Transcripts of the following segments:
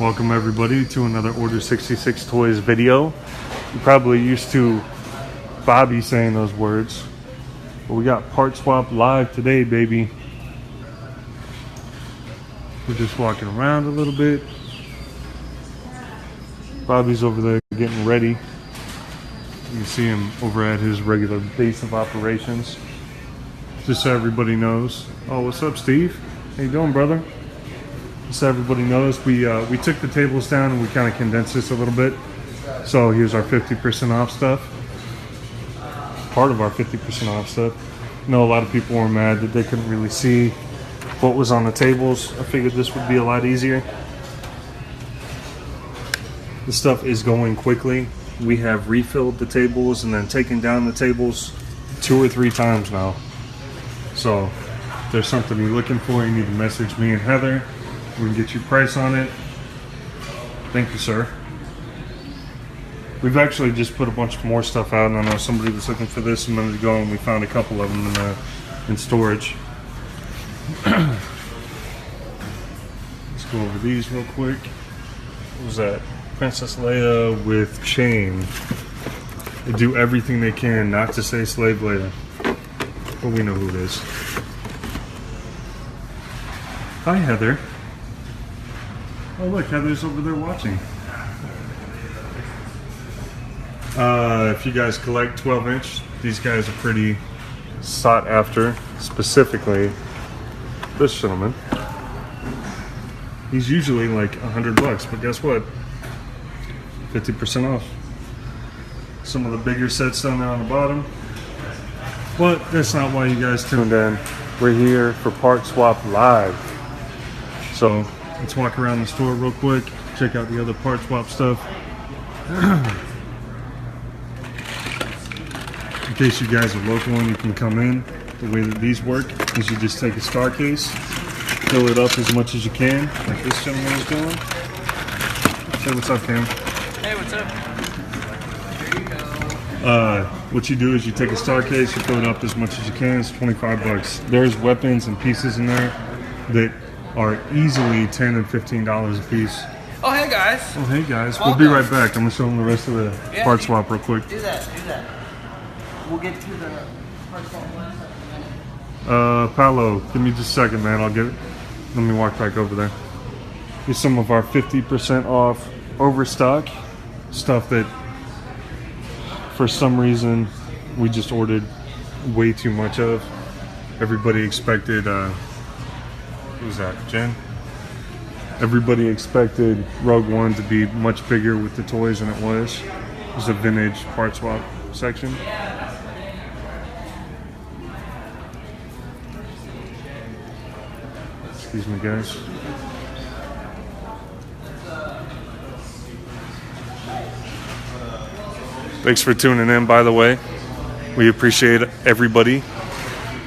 Welcome everybody to another Order 66 Toys video. You're probably used to Bobby saying those words, but we got Part Swap live today, baby. We're just walking around a little bit. Bobby's over there getting ready. You can see him over at his regular base of operations. Just so everybody knows. Oh, what's up, Steve? How you doing, brother? Just so everybody knows, we took the tables down and we kind of condensed this a little bit. So here's our 50% off stuff. Part of our 50% off stuff. I know a lot of people were mad that they couldn't really see what was on the tables. I figured this would be a lot easier. This stuff is going quickly. We have refilled the tables and then taken down the tables 2 or 3 times now. So if there's something you're looking for, you need to message me and Heather. We can get you a price on it. Thank you, sir. We've actually just put a bunch more stuff out, and I know somebody was looking for this a minute ago, and we found a couple of them in storage. Let's go over these real quick. What was that? Princess Leia with chain. They do everything they can not to say Slave Leia, but we know who it is. Hi, Heather. Oh look, Heather's over there watching. If you guys collect 12-inch, these guys are pretty sought after. Specifically, this gentleman. He's usually like $100, but guess what? 50% off. Some of the bigger sets down there on the bottom. But that's not why you guys tuned in. We're here for Part Swap Live. So let's walk around the store real quick, check out the other Part Swap stuff. In case you guys are local and you can come in, the way that these work is you just take a star case, fill it up as much as you can, like this gentleman is doing. Say what's up, Cam. Hey, what's up? There you go. What you do is you take a star case, you fill it up as much as you can. It's $25. There's weapons and pieces in there that are easily $10 and $15 a piece. Oh, hey guys. Oh, hey guys. Welcome. We'll be right back. I'm gonna show them the rest of the part swap real quick. Do that. We'll get to the part swap in a minute. Paolo, give me just a second, man. I'll get it. Let me walk back over there. Here's some of our 50% off overstock stuff that for some reason we just ordered way too much of. Everybody expected what was that, Jen? Everybody expected Rogue One to be much bigger with the toys than it was. It was a vintage part swap section. Excuse me, guys. Thanks for tuning in, by the way. We appreciate everybody.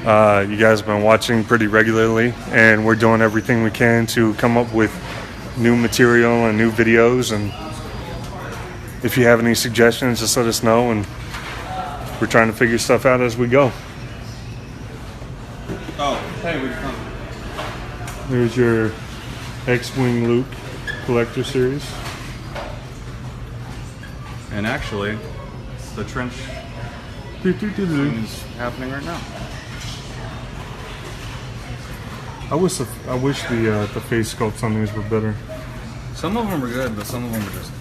You guys have been watching pretty regularly, and we're doing everything we can to come up with new material and new videos. And if you have any suggestions, just let us know, and we're trying to figure stuff out as we go. Oh, hey, where'd you come? There's your X-Wing Luke collector series. And actually, the trench is happening right now. I wish the face sculpts on these were better. Some of them are good, but some of them are just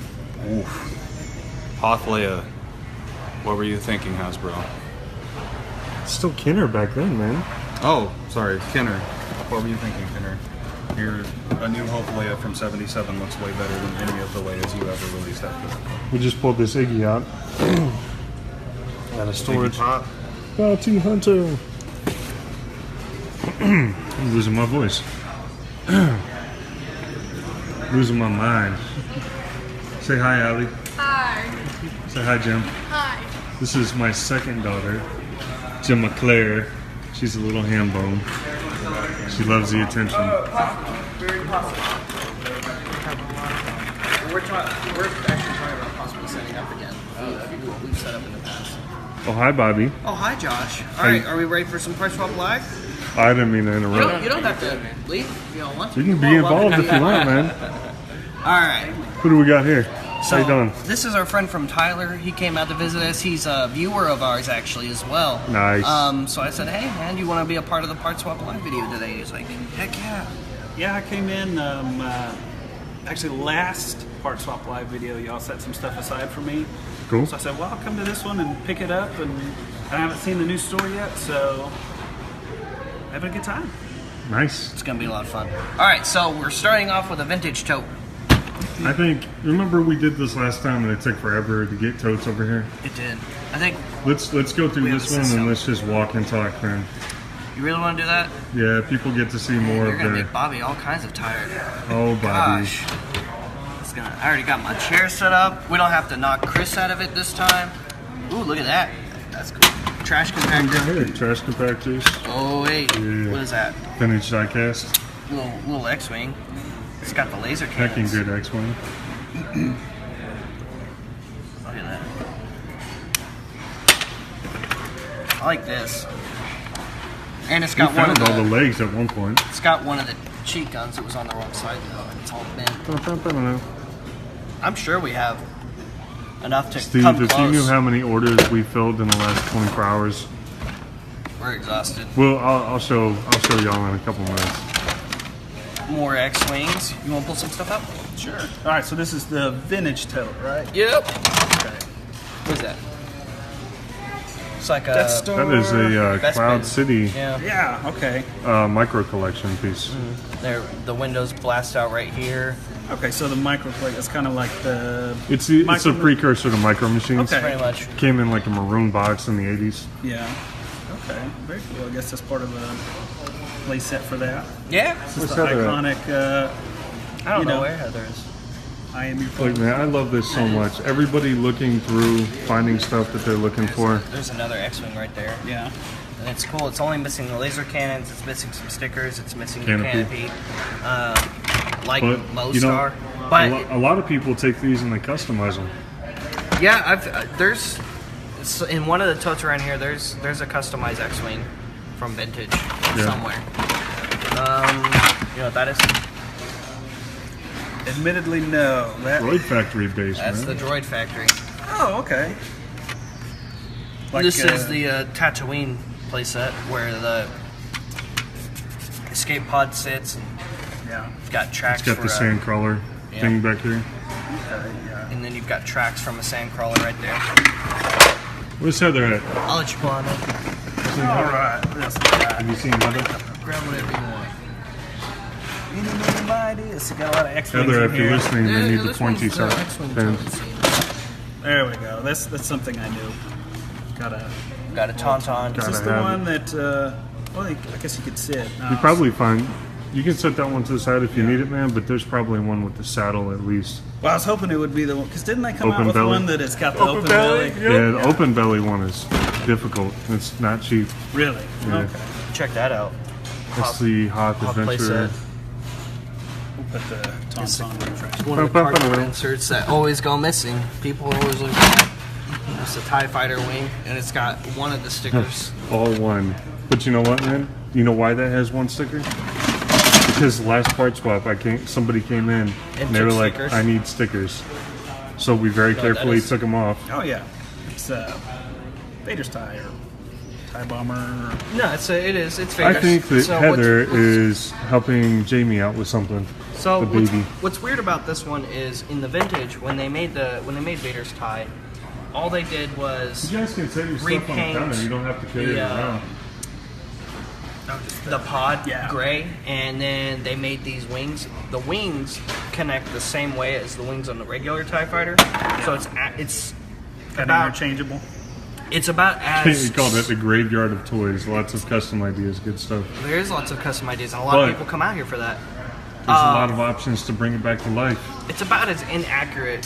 oof. Hoth Leia. What were you thinking, Hasbro? It's still Kenner back then, man. Oh, sorry, Kenner. What were you thinking, Kenner? Your A New Hope Leia from '77 looks way better than any of the Leias you ever released after. We just pulled this Iggy out. Out of storage. Bounty Hunter. I'm losing my voice. Losing my mind. Say hi, Allie. Hi. Say hi, Jim. Hi. This is my second daughter, Jim McClare. She's a little ham bone. She loves the attention. Very possible. We're actually talking about possibly setting up again. Oh, that'd be cool. We've set up in the past. Oh, hi, Bobby. Oh, hi, Josh. All right, are we ready for some Part Swap Live? I didn't mean to interrupt. You don't have to leave if you don't want to. You can be involved if you want, man. All right. Who do we got here? So How you doing? this is our friend from Tyler. He came out to visit us. He's a viewer of ours actually as well. Nice. So I said, hey man, you want to be a part of the Part Swap Live video today? He's like, heck yeah. Yeah, I came in, actually last Part Swap Live video, y'all set some stuff aside for me. Cool. So I said, well, I'll come to this one and pick it up, and I haven't seen the new store yet, so having a good time. Nice. It's going to be a lot of fun. All right, so we're starting off with a vintage tote. I think, remember we did this last time and it took forever to get totes over here? It did. I think, Let's go through We have this a one system. and let's just walk and talk, man. you really want to do that? Yeah, people get to see more You're of going to their... make Bobby all kinds of tired. Oh, Bobby. Gosh. I already got my chair set up. We don't have to knock Chris out of it this time. Ooh, look at that. That's cool. Trash compactor. Here, trash compactors. Oh, wait. Yeah. What is that? Vintage diecast. Little X-Wing. It's got the laser Hecking cannons. good X-Wing. Look at that. I like this. And it's We got one of found all the the... legs at one point. It's got one of the cheat guns that was on the wrong side, though, and it's all bent. I don't know. I'm sure we have enough to Steve, come if close. you knew how many orders we filled in the last 24 hours, We're exhausted. well, I'll show y'all in a couple minutes. More X-Wings. You want to pull some stuff out? Sure. All right, so this is the vintage tote, right? Yep. Okay. What is that? It's like a... Death Star. That is a Best Cloud Bin. City Yeah. Yeah, okay. micro collection piece. There, the windows blast out right here. Okay, so the microplate is kind of like the... It's a Micro- precursor to micro machines. Okay. Pretty much. Came in like a maroon box in the 80s. Yeah. Okay, very cool. I guess that's part of the play set for that. Yeah. This What's is the that at? iconic, I don't you know know. where Heather is. I am your Like, phone. man, I love this so much. Everybody looking through, finding stuff that they're looking for. There's another X-Wing right there. Yeah. And it's cool. It's only missing the laser cannons. It's missing some stickers. It's missing the Canopy. canopy. Like But, most you know, are. But a lot of people take these and they customize them. yeah, there's in one of the totes around here. There's a customized X-Wing from vintage somewhere. You know what that is? Admittedly, no. That, Droid Factory base, That's man. the Droid Factory. oh, okay. Like, This is the Tatooine playset where the escape pod sits. And Yeah. it's got tracks It's got for the sandcrawler yeah. thing back here. Okay, yeah. and then you've got tracks from a sandcrawler right there. Where's Heather at? I'll let you pull on it. All right. That's the guy. Have you seen Heather? Grab whatever you want. Any ideas? You got a lot of X-Wings Heather, in if you're here. listening, they need the this one's pointy the side. X-Wing Then totes. There we go. That's something I knew. Got a. Got a Tauntaun. Is this Gotta the have one that? Well, I guess you could sit. you probably find you can set that one to the side if you need it, man. But there's probably one with the saddle at least. Well, I was hoping it would be the one because didn't they come Open out with belly? one that it's got the open belly? Yeah, the open belly one is difficult. It's not cheap. Really? Yeah. Okay. Check that out. It's the Hoth Hot Adventure. playset. We'll put the Tauntaun on the track. One of the cardboard inserts that always go missing. People always look at that. It's a TIE Fighter wing, and it's got one of the stickers. All one. But you know what, man? You know why that has one sticker? Because last part swap, somebody came in and they took were like, stickers? "I need stickers." So we very that carefully is- took them off. Oh yeah, it's Vader's tie or tie bomber. Or, No, it is. It's I Vader's. think that So Heather what's- is helping Jamie out with something. So the baby. what's weird about this one is in the vintage when they made Vader's tie, all they did was You guys can set your stuff on the Repaint counter. You don't have to carry it the, around. the pod Yeah. gray, and then they made these wings. The wings connect the same way as the wings on the regular TIE Fighter, so it's kind of about interchangeable. it's about as We called it the graveyard of toys. Lots of custom ideas, good stuff. there is lots of custom ideas, and a lot of But- people come out here for that. There's a lot of options to bring it back to life. It's about as inaccurate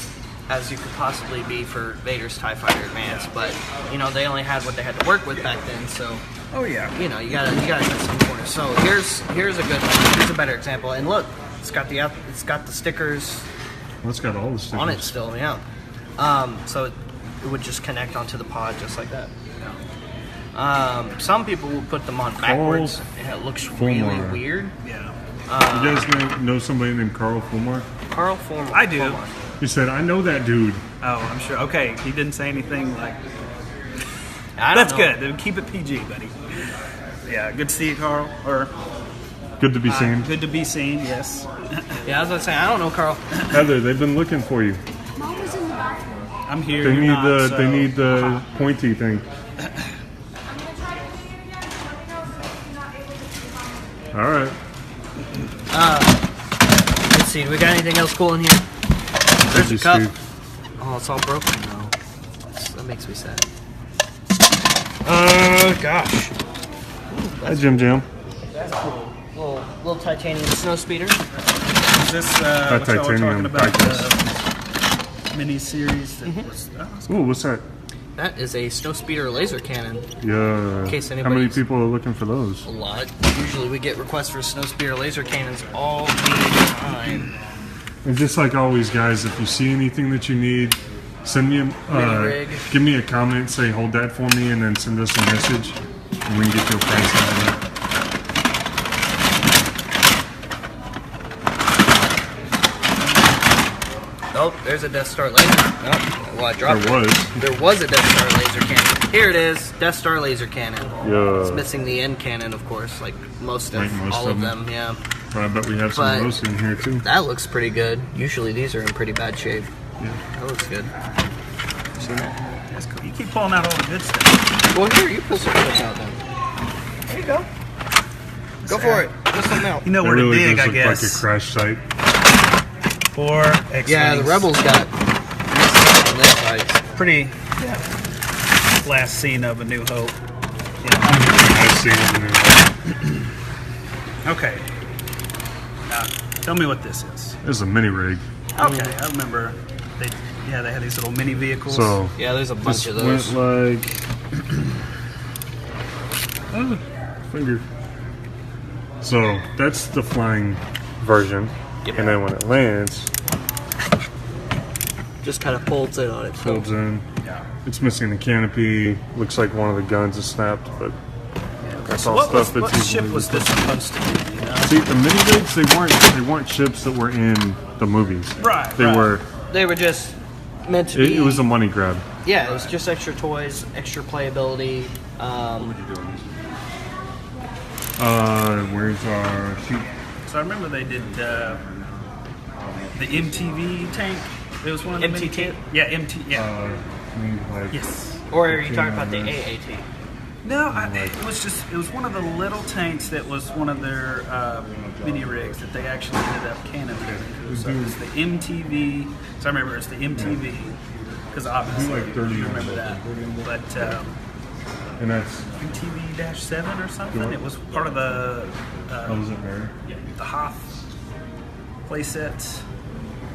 as you could possibly be for Vader's TIE Fighter Advance, but you know they only had what they had to work with back then, so Oh yeah. you know you gotta cut some corners. So here's a good one. Here's a better example, and look, it's got the stickers Well, it's got all the stickers. on it still, yeah. So it would just connect onto the pod just like that. Some people will put them on backwards, and it looks really Fulmar. weird. Yeah. You guys know somebody named Carl Fulmar? Carl Form. I do. He said, I know that dude. Oh, I'm sure. Okay, he didn't say anything like. I don't That's know. good. Then keep it PG, buddy. Yeah, good to see you, Carl. Or Good to be seen. good to be seen. Yes. Yeah, I was about to say, I don't know, Carl. Heather, they've been looking for you. Mom was in the bathroom. I'm here. They you're need not, the so- they need the pointy thing. All right. Let's see, do we got anything else cool in here? There's a you, cup. Steve. Oh, it's all broken now. That makes me sad. Oh, gosh. Hi, Jim Jim. That's cool. Little titanium snow speeder. Is this what y'all were titanium talking about? diecast. The mini series that was. Oh, that's Ooh, what's that? That is a snow speeder laser cannon. Yeah. In case How many anybody's- people are looking for those? A lot. Usually we get requests for snow speeder laser cannons all the time. And just like always, guys, if you see anything that you need, send me Mini-rig. give me a comment, say hold that for me, and then send us a message, and we can get you a price out of it. Oh, there's a Death Star laser. Oh, well, I dropped There it. was. There was a Death Star laser cannon. Here it is, Death Star laser cannon. It's Yeah. missing the end cannon, of course, like most of Like most all of of them. them. Yeah, But I bet we have some But- of those in here too. that looks pretty good. Usually these are in pretty bad shape. Yeah. That looks good. Seen that? That's cool. You keep pulling out all the good stuff. Well, here, you pull some stuff out then. There you go. Go for it. Pull something out. You know That where really to dig, does I look guess. like a crash site. For X-Wings. Yeah, the Rebels got missed on this side. Pretty. Yeah. Last scene of A New Hope. I've seen it in there. Okay. Now, tell me what this is. This is a mini rig. Okay, I remember. They had these little mini vehicles. So Yeah, there's a bunch this of those. went like finger. So that's the flying version, Yep. and then when it lands, Just kind of folds in on it. folds in. Yeah. It's missing the canopy. Looks like one of the guns is snapped, but that's all What, stuff what that's ship easily was this supposed to be? You know? See, the mini rigs, they weren't ships that were in the movies. Right, They right. were. They were just meant to be. It was a money grab. Yeah, it was just extra toys, extra playability. Where's our sheet? So I remember they did the MTV tank. It was one of the mini MTT? tank. Yeah, MT. Yeah. Like, Yes. Or are you talking about the AAT? No, it was one of the little tanks that was one of their mini rigs that they actually ended up cannon into. So it was the MTV. So I remember it's the MTV because obviously Like 30 you remember years that. But and that's MTV-7 or something. It was part of the how was it, Barry? the Hoth playset.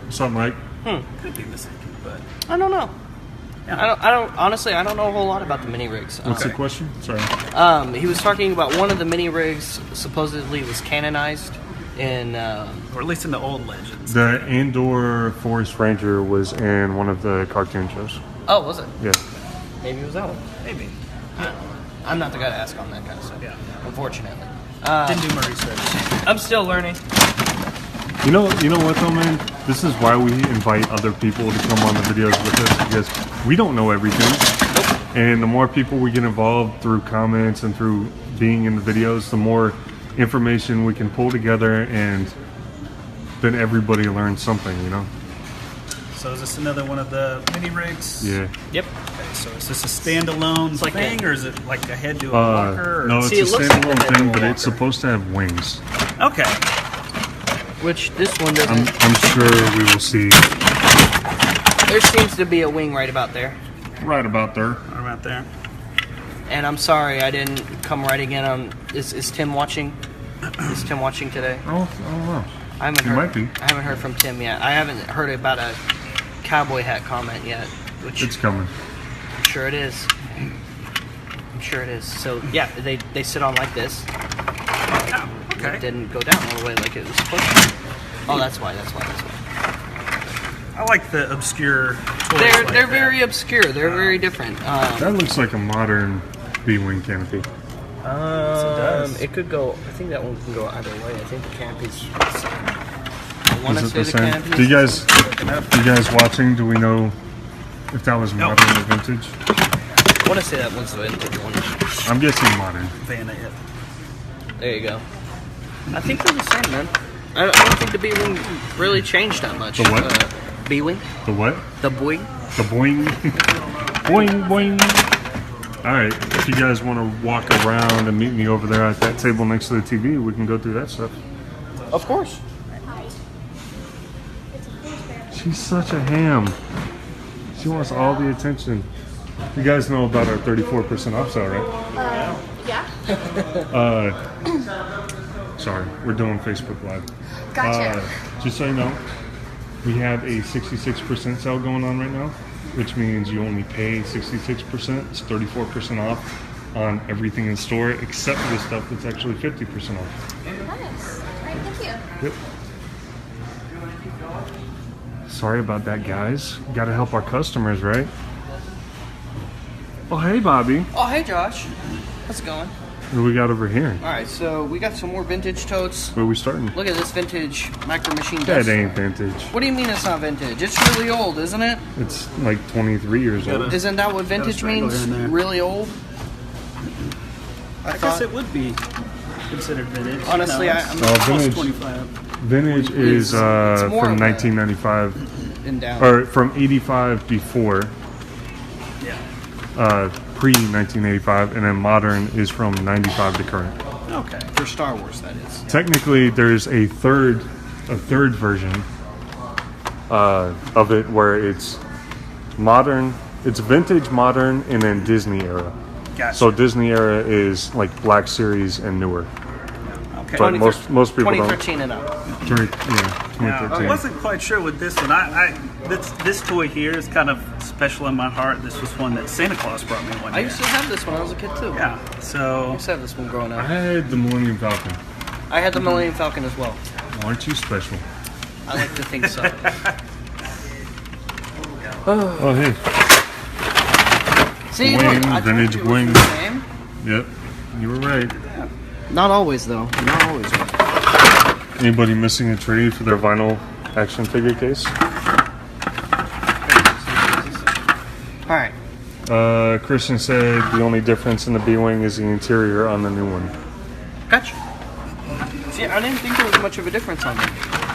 What's up, Mike? Could be mistaken, but I don't know. Yeah. I don't. Honestly, I don't know a whole lot about the mini rigs. What's the question? Sorry. He was talking about one of the mini rigs supposedly was canonized in. or at least in the old legends. The Andor Forest Ranger was in one of the cartoon shows. Oh, was it? Yeah. Maybe it was that one. Maybe. I'm not the guy to ask on that kind of stuff. Yeah. Unfortunately. Didn't do my research. I'm still learning. You know what though, man? This is why we invite other people to come on the videos with us, because we don't know everything. And the more people we get involved through comments and through being in the videos, the more information we can pull together, and then everybody learns something, you know? So is this another one of the mini rigs? Yeah. Yep. Okay, so is this a standalone like thing, or is it like a head to a walker? Or? No, it's See, a it looks like standalone a thing, walker. but it's supposed to have wings. Okay. Which this one doesn't. I'm sure we will see There seems to be a wing right about there. right about there. What about there? And I'm sorry I didn't come right again on. Is Tim watching? Is Tim watching today? Oh, I don't know. I haven't He heard. might be. I haven't heard from Tim yet. I haven't heard about a cowboy hat comment yet, which It's coming. I'm sure it is. I'm sure it is. So yeah, they sit on like this. Oh, okay. It didn't go down all the way like it was supposed to. Oh, that's why. I like the obscure toys They're like they're that. very obscure. They're very different. That looks like a modern B-wing canopy. does. It could go. I think that one can go either way. I think the canopy's a want to Is it say the the same? canopy? Do you guys watching? Do we know if that was modern or vintage? I want to say that one's the vintage one. I'm guessing modern. Vanna it. There you go. I think they're the same, man. I don't think the B-wing really changed that much. The what? B-wing? The what? The boing? The boing. Boing, boing. Alright, if you guys want to walk around and meet me over there at that table next to the TV, we can go through that stuff. Of course. She's such a ham. She wants all the attention. You guys know about our 34% off sale, right? Yeah. Sorry, we're doing Facebook Live. Gotcha. Just so you know, we have a 66% sale going on right now, which means you only pay 66%. It's 34% off on everything in store except for the stuff that's actually 50% off. Nice. All right, thank you. Yep. Sorry about that, guys. Got to help our customers, right? Oh, hey, Bobby. Oh, hey, Josh. How's it going? What do we got over here? All right, so we got some more vintage totes. Where are we starting? Look at this vintage Micro Machine That desk. ain't vintage. What do you mean it's not vintage? It's really old, isn't it? It's like 23 years old. Isn't that what vintage straggler means? in there. Really old? I guess it would be considered vintage. Honestly, you know, I'm it's vintage. 25. Vintage is it's more from of a- 1995, in down. or from 85 before, Yeah. pre-1985, and then modern is from 95 to current. Okay. For Star Wars, that is. Technically, there's a third version of it where it's modern, it's vintage, modern, and then Disney era. Gotcha. So Disney era is like Black Series and newer. Okay. But most people don't. 2013 and up. Yeah, Now, 2013. I wasn't quite sure with this one. This toy here is kind of special in my heart. This was one that Santa Claus brought me one I year. used to have this when I was a kid, too. Yeah. I So used to have this one growing I up. had the Millennium Falcon. I had the Millennium Falcon as well. Aren't you special? I like to think so. Oh, hey. See, Wing, look, I told vintage you it was wing. the same. Yep, you were right. Not always, though. Not always. Anybody missing a trade for their vinyl action figure case? All right. Christian said the only difference in the B-Wing is the interior on the new one. Gotcha. See, I didn't think there was much of a difference on them.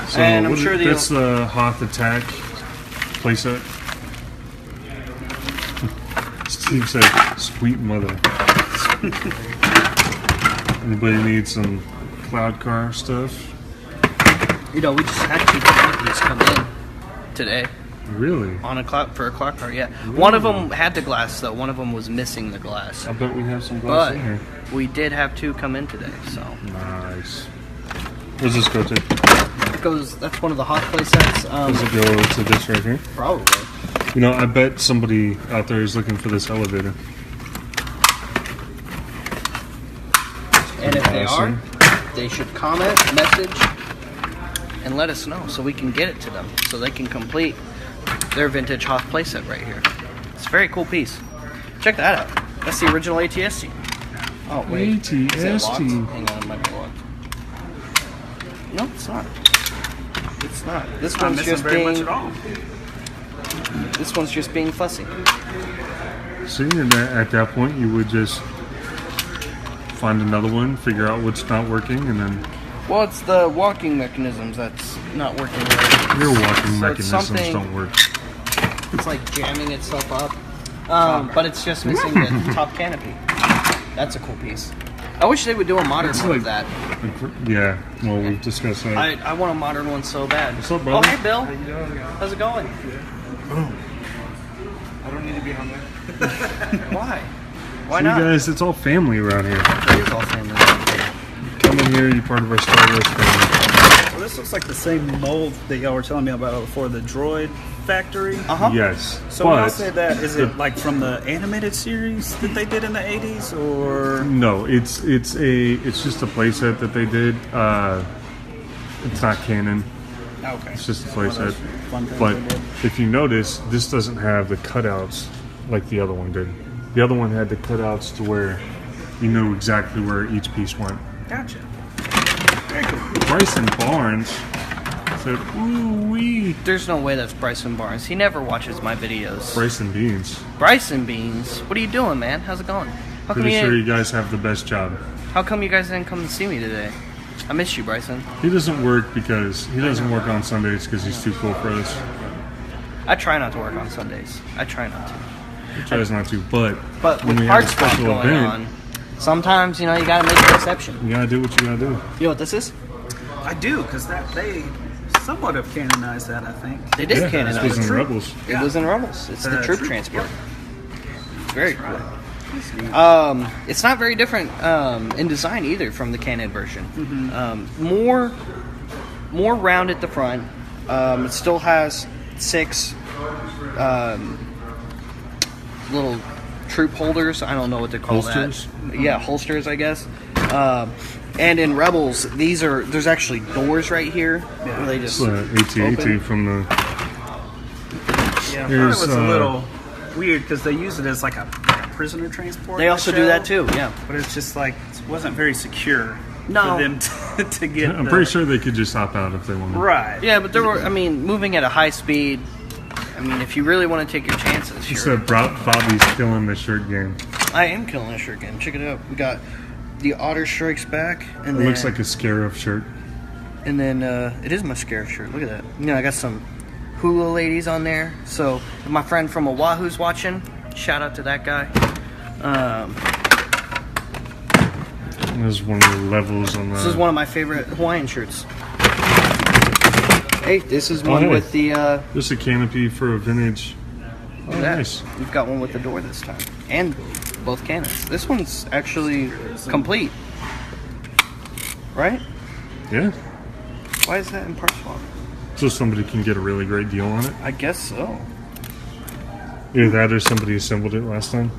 So And I'm sure that's the Hoth Attack playset. Steve said, "Sweet mother." Anybody need some cloud car stuff? we just had two canopies come in today Really? on a clock for a clock car. Yeah, one of them had the glass though. One of them was missing the glass. I bet we have some glass But in here. we did have two come in today, so Nice. Where's this go to? it goes. That's one of the hot play sets. Does it go to this right here? Probably. You know, I bet somebody out there is looking for this elevator. And if they are, Awesome. they should comment, message, and let us know so we can get it to them so they can complete their vintage Hoth playset right here. It's a very cool piece. Check that out. That's the original ATST. Oh wait, is it locked? ATST. Hang on, it might be locked. No, it's not. It's not. This not one's missing just very much being. at all. This one's just being fussy. See, and at that point, you would just find another one, figure out what's not working, and then Well, it's the walking mechanisms that's not working right. your walking So it's mechanisms something- don't work. It's like jamming itself up. But it's just missing the top canopy. That's a cool piece. I wish they would do a modern It's one like- of that. Yeah, well, we've discussed that. I want a modern one so bad. What's up, Oh, brother? hey, Bill. How's it going? I don't need to be hung up. Why? Why See, not? guys, it's all family around here. It is all family. Come in here, you're part of our Star Wars family. Well, this looks like the same mold that y'all were telling me about before, the Droid Factory. Uh-huh. Yes, So when I but say that, is it like from the animated series that they did in the 80s, or no, it's just a playset that they did. It's not canon. okay? It's just a playset. Fun things But they did. if you notice, this doesn't have the cutouts like the other one did. The other one had the cutouts to where you knew exactly where each piece went. Gotcha. Bryson Barnes said, ooh wee. There's no way that's Bryson Barnes. He never watches my videos. Bryson Beans. Bryson Beans? What are you doing, man? How's it going? How come, Pretty sure you guys have the best job. How come you guys didn't come to see me today? I miss you, Bryson. He doesn't work because he doesn't work on Sundays because he's too cool for us. I try not to work on Sundays. I try not to. He tries not to, but But when with we have a parts swap special going event, on, sometimes, you know, you gotta make an exception. you gotta do what you gotta do. You know what this is? I do, because they somewhat have canonized that, I think. They did Yeah, canonize this was it. in Rebels. It was in Rebels. It's the troop troop transport. It's very cool. Right. It's not very different in design either from the canon version. More round at the front. It still has 6 little troop holders. I don't know what to call Holsters? that. Yeah, holsters, I guess. And in Rebels, there's actually doors right here where they just It's AT-AT open. from the... Yeah, I thought it Here's, was a little weird because they use it as like a prisoner transport. They in the also do show, that too. Yeah. But it's just like it wasn't very secure No. for them to get. I'm pretty sure they could just hop out if they wanted. Right. Yeah, but there were. I mean, moving at a high speed. I mean, if you really want to take your chances, He sure. said Bobby's killing the shirt game. I am killing a shirt game. Check it out. We got the Otter Strikes Back, and It looks like a Scarif shirt. And then it is my Scarif shirt. Look at that. You know, I got some hula ladies on there. So if my friend from Oahu's watching, shout out to that guy. This is one of the levels on the... This is one of my favorite Hawaiian shirts. Hey, this is one hey. with the. Just a canopy for a vintage. Oh, that. nice. We've got one with the door this time, and both cannons. This one's actually complete, right? Yeah. Why is that in part swap? So somebody can get a really great deal on it. I guess so. Either that or somebody assembled it last time.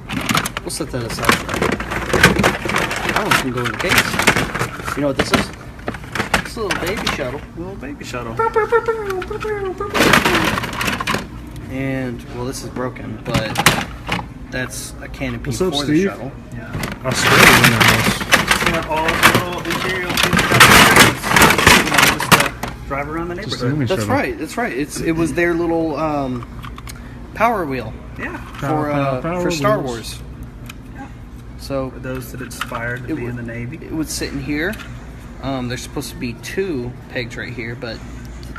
We'll set that aside. That one can go in the case. You know what this is? It's a little baby shuttle. Little baby shuttle. And, well, this is broken, but that's a canopy What's for up, the Steve? shuttle. Yeah. Australia in the house. So that all the little interior things just drive around the Just neighborhood. only That's shuttle. right. That's right. It was their little power wheel Yeah. for Star wheels. Wars. So For those that aspired to be in the Navy. it would sit in here. There's supposed to be 2 pegs right here, but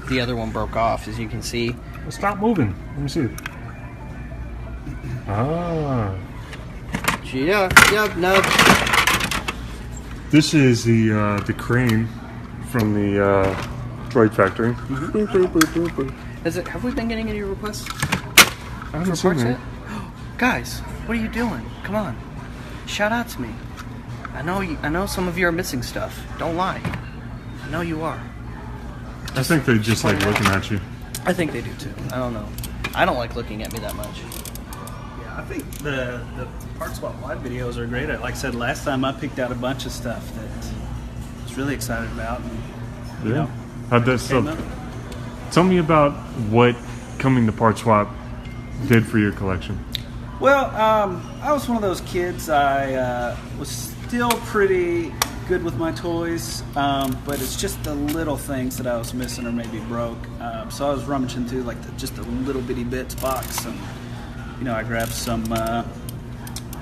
the other one broke off, as you can see. Well, stop moving. Let me see. Ah. Yeah, no. This is the crane from the droid factory. Have we been getting any requests I haven't for seen parts that. yet? Guys, what are you doing? Come on, shout out to me. I know some of you are missing stuff. Don't lie. I know you are. I think they just like looking at you. I think they do too. I don't know. I don't like looking at me that much. Yeah, I think the part swap live videos are great. Like I said last time, I picked out a bunch of stuff that I was really excited about. And, you know, How'd that came stuff? up. Tell me about what coming to Part Swap did for your collection. Well, I was one of those kids. I was still pretty good with my toys, but it's just the little things that I was missing or maybe broke. So I was rummaging through like just a little bitty bits box, and I grabbed some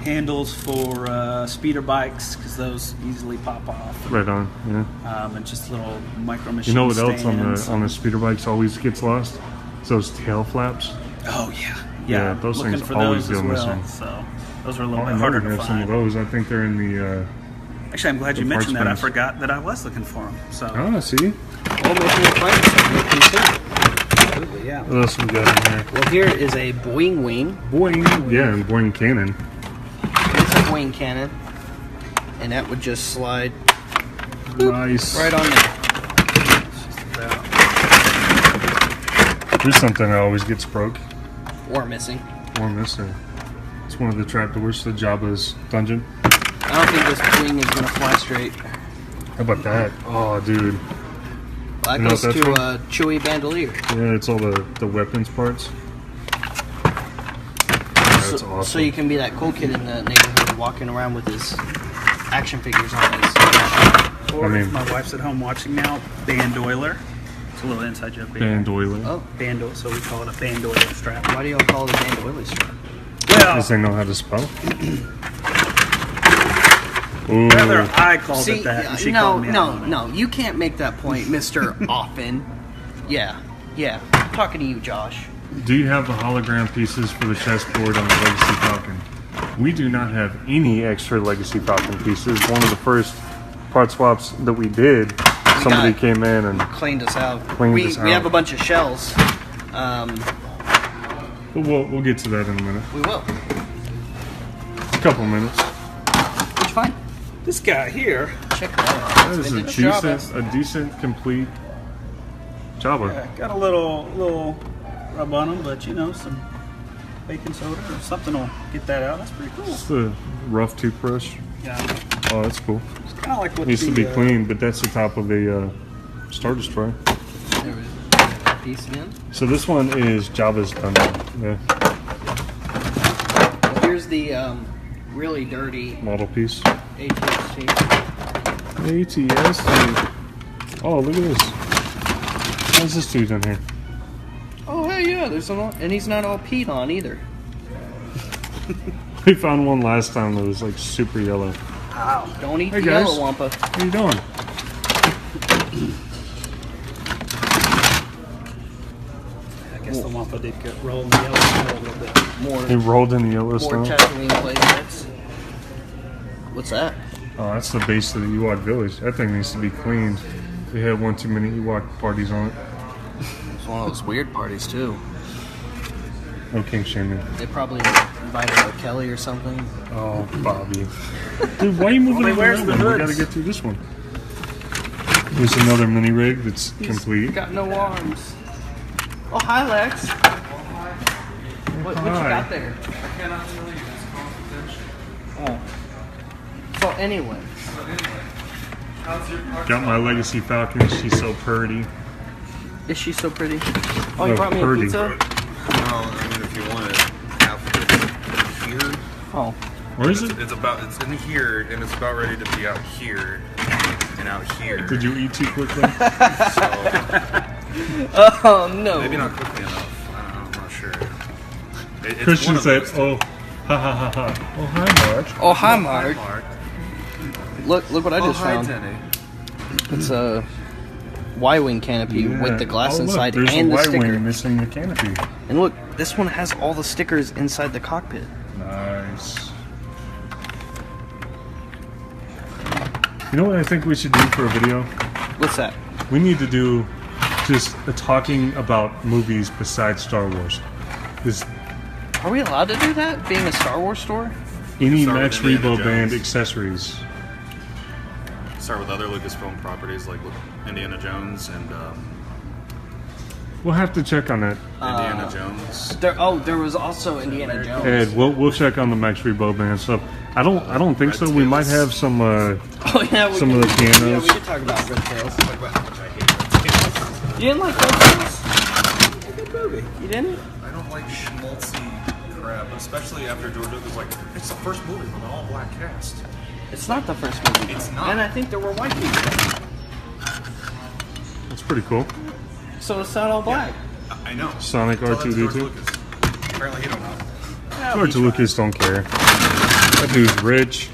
handles for speeder bikes because those easily pop off. Right on, yeah. And just little micro machine You know what else stands. on the speeder bikes always gets lost? It's those tail flaps. Oh yeah, Yeah, those looking things for always those as go well. missing. So those are a little I bit know harder we to have some of find. those. I think they're in the. Actually, I'm glad the you mentioned that. I parts bins. forgot that I was looking for them. So See? Well, maybe we'll find something too. absolutely, yeah. What else we got in here? Well, here is a Boing Wing. Boing. Yeah, and Boing Cannon. It's a Boing cannon, and that would just slide Nice. right on there. Here's something that always gets broke Or missing. or missing. It's one of the trapdoors to Jabba's dungeon. I don't think this wing is gonna fly straight. How about that? Oh, dude. Well, that You know goes what to that's Chewy Bandolier. Yeah, it's all the weapons parts. That's awesome. So you can be that cool kid in the neighborhood walking around with his action figures on his. Or I mean- if my wife's at home watching now, Bandoiler. It's a little inside joke. Bandoiler. Oh, Bandoil, so we call it a bandoil strap. why do y'all call it a bandoily strap? Well, Because they know how to spell. Ooh. rather I called See, it that. And she no, called me no, out on it. no. You can't make that point, Mister Often. Yeah, yeah. I'm talking to you, Josh. Do you have the hologram pieces for the chessboard on the Legacy Falcon? We do not have any extra Legacy Falcon pieces. One of the first part swaps that we did, somebody got- came in and Cleaned us out. Cleaned we us we out. have a bunch of shells. we'll get to that in a minute. We will. A couple minutes. It's fine. This guy here, Check that out. That is Vintage Java. a decent, complete Java. got a little rub on him, but you know, some baking soda or something will get that out. That's pretty cool. It's the rough toothbrush. Yeah, Oh, that's cool. it's kind of like what Needs to be the, clean, but that's the top of a Star Destroyer. There we go. That piece again. So this one is Java's Thunder. Yeah, Here's the really dirty model piece. ATST. ATS. Oh, look at this. How's this dude in here? Oh, hey, yeah. There's some, and he's not all peed on either. We found one last time that was like super yellow. Ow. Don't eat Hey, the guys. yellow wampa. What are you doing? I guess the Wampa did get rolled in the yellow snow a little bit. More, He rolled in the more Yellowstone. Tatooine playsets. What's that? Oh, that's the base of the Ewok Village. That thing needs to be cleaned. They had one too many Ewok parties on it. It's one of those weird parties too. No king shaming. They probably invited R. Kelly or something. Oh, Bobby. Dude, why are you moving Well, over where's that the one? We hoods? gotta get through this one. There's another mini rig that's complete. Got no arms. Oh, hi, Lex. What you Hi. got there? Oh. So anyway, Got my Legacy Falcon. She's so purty. is she so pretty? Oh, you No, brought me pretty. a pizza? No, I mean if you want to have it here, Oh. Where is it? it's in here and it's about ready to be out here and out here. Did you eat too quickly? So Oh no. maybe not quickly enough. I'm not sure. It's Christian one of said, those. "Oh, ha ha ha ha. Oh, hi, Marge." Oh, hi, Mark. Mark. Look what I just hi, found. Denny. It's a Y-wing canopy with the glass Oh, look, inside there's and a the Y sticker. wing missing the canopy. And look, this one has all the stickers inside the cockpit. Nice. You know what I think we should do for a video? What's that? We need to do just a talking about movies besides Star Wars. Is Are we allowed to do that? Being a Star Wars store? any Start with Max Indiana Rebo band Jones. accessories? Start with other Lucasfilm properties like Indiana Jones and We'll have to check on that. Indiana Jones. There was also Indiana Jones. Ed, we'll check on the Max Rebo band stuff. I don't think so. We might have some Oh yeah, we some of the Yeah, pianos. we could talk about Red Tails. Talk about how much I hate Red Tails. You didn't like Red Tails? Good movie. You didn't? I don't like schmaltzy crap, especially after George Lucas was like, it's the first movie with an all-black cast. It's not the first movie. It's not. And I think there were white people. That's pretty cool. So it's not all black. I know. Sonic Tell that to George R2-D2. Lucas. Apparently he don't know. George Lucas don't care. That dude's rich.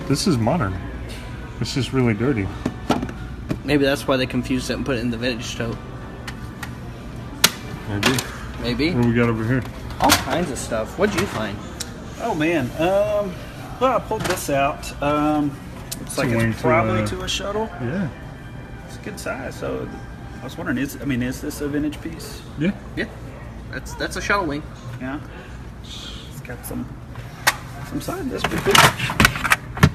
This is modern. This is really dirty. Maybe that's why they confused it and put it in the vintage tote. Maybe. Maybe. What do we got over here? All kinds of stuff. What'd you find? Oh man. Well, I pulled this out. Looks like wing it's to, probably to a shuttle. Yeah. It's a good size. So I was wondering, is this a vintage piece? Yeah. Yeah. That's a shuttle wing. Yeah. It's got some side. That's pretty cool.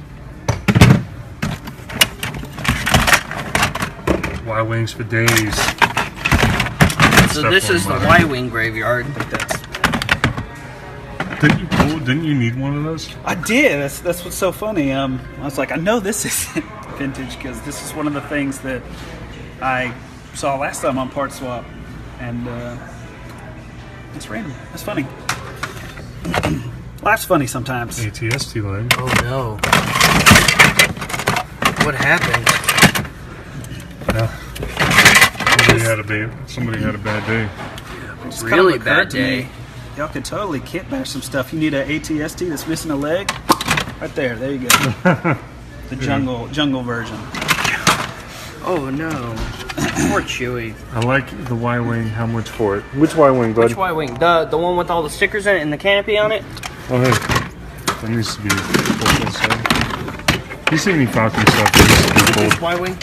Y-wings for days. So Stuff this on is the mine. Y-wing graveyard. Didn't you need one of those? I did. That's what's so funny. I was like, I know this isn't vintage because this is one of the things that I saw last time on Part Swap, and it's random. That's funny. Life's funny sometimes. ATST leg. Oh no. What happened? Somebody had a bad day. It's Really kind of bad occurred to me, day. y'all could totally kit bash some stuff. You need an ATST that's missing a leg. Right there. There you go. The jungle version. Oh no. Poor Chewy. I like the Y-Wing. How much for it? Which Y-Wing, bud? Which Y-Wing? The one with all the stickers in it and the canopy on it? Oh, hey. That needs to be pulled inside. You see any Falcon stuff that needs to be This pulled? Y-Wing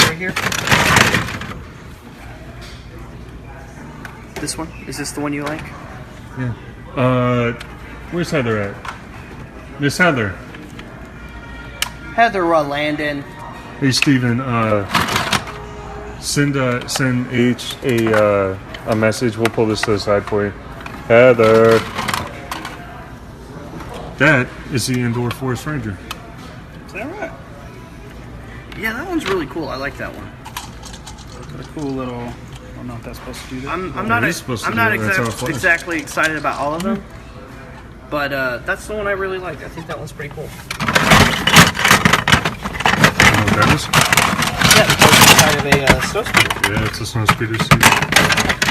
right here. This one? Is this the one you like? Yeah. Where's Heather at? Miss Heather. Heather Landon. Hey, Steven. Send H a message. We'll pull this to the side for you. Heather. That is the Indoor Forest Ranger. Is that right? Yeah, that one's really cool. I like that one. Got a cool little. I don't know if that's supposed to do that. I'm not. It is supposed to I'm do not that. That's how it flies. exactly excited about all of them, but that's the one I really like. I think that one's pretty cool. You know what that is? Yeah, the inside of a snow speeder. Yeah, it's a snow speeder seat.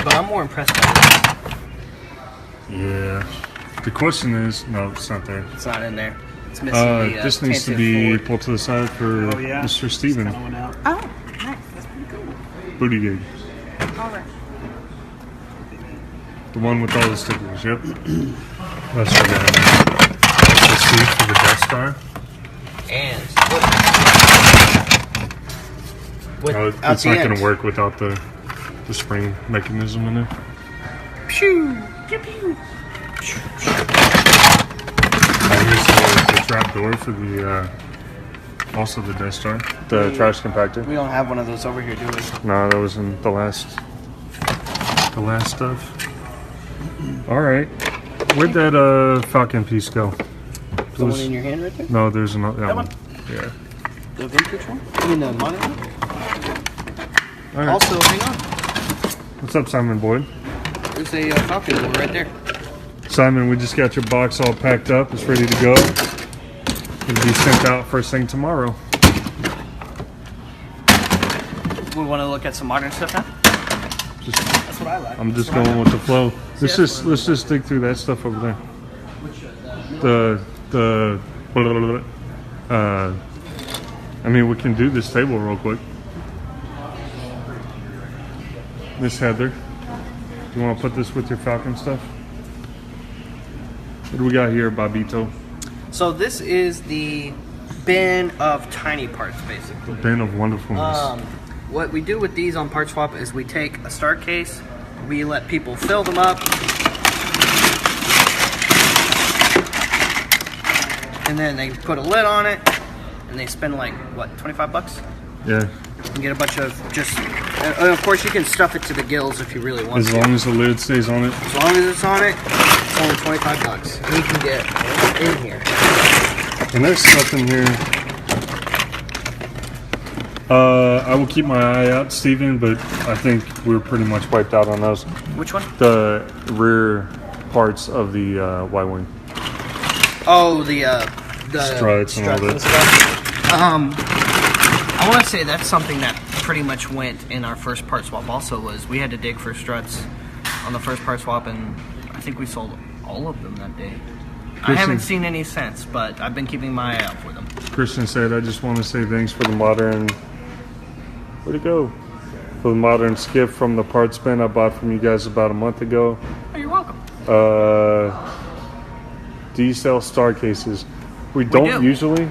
But I'm more impressed by this. Yeah. The question is, no, it's not there. It's not in there. It's missing the. This needs to be pulled to the side for Oh yeah. Mr. Steven. Just kinda went out. Oh, nice. That's pretty cool. Booty gig. All right. The one with all the stickers, yep. That's what I got. The seat for the Death Star. And It's not going to work without the spring mechanism in it. Pew, pew, pew. Here's the trap door for the also the Death Star, the trash compactor. We don't have one of those over here, do we? No, that was in the last stuff. All right, where'd that Falcon piece go? The one in your hand right there? No, there's another that one. one? Yeah. The vintage one? I mean the modern one? All right. Also, hang on. What's up, Simon Boyd? There's a Falcon one right there. Simon, we just got your box all packed up. It's ready to go. It'll be sent out first thing tomorrow. We want to look at some modern stuff now? That's what I like. I'm just going with the flow. Let's just dig through that stuff over there. I mean, we can do this table real quick. Miss Heather, do you want to put this with your Falcon stuff? What do we got here, Bobito? So this is the bin of tiny parts, basically. Bin of wonderfulness. What we do with these on Part Swap is we take a start case, we let people fill them up, and then they put a lid on it, and they spend like, what, 25 bucks? Yeah, And get a bunch of just, and of course you can stuff it to the gills if you really want as to. long as the lid stays on it. As long as it's on it, it's only 25 bucks. And you can get in here. And there's stuff in here. I will keep my eye out, Steven, but I think we're pretty much wiped out on those. Which one? The rear parts of the Y-Wing. Oh, the Struts and all that. stuff. I want to say that's something that pretty much went in our first part swap. Also, was we had to dig for struts on the first part swap, and I think we sold all of them that day. I haven't seen any since, but I've been keeping my eye out for them. Christian said, I just want to say thanks for the modern... Where'd it go? For the modern skiff from the parts bin I bought from you guys about a month ago. Oh, you're welcome. Do you sell star cases? We don't do. usually.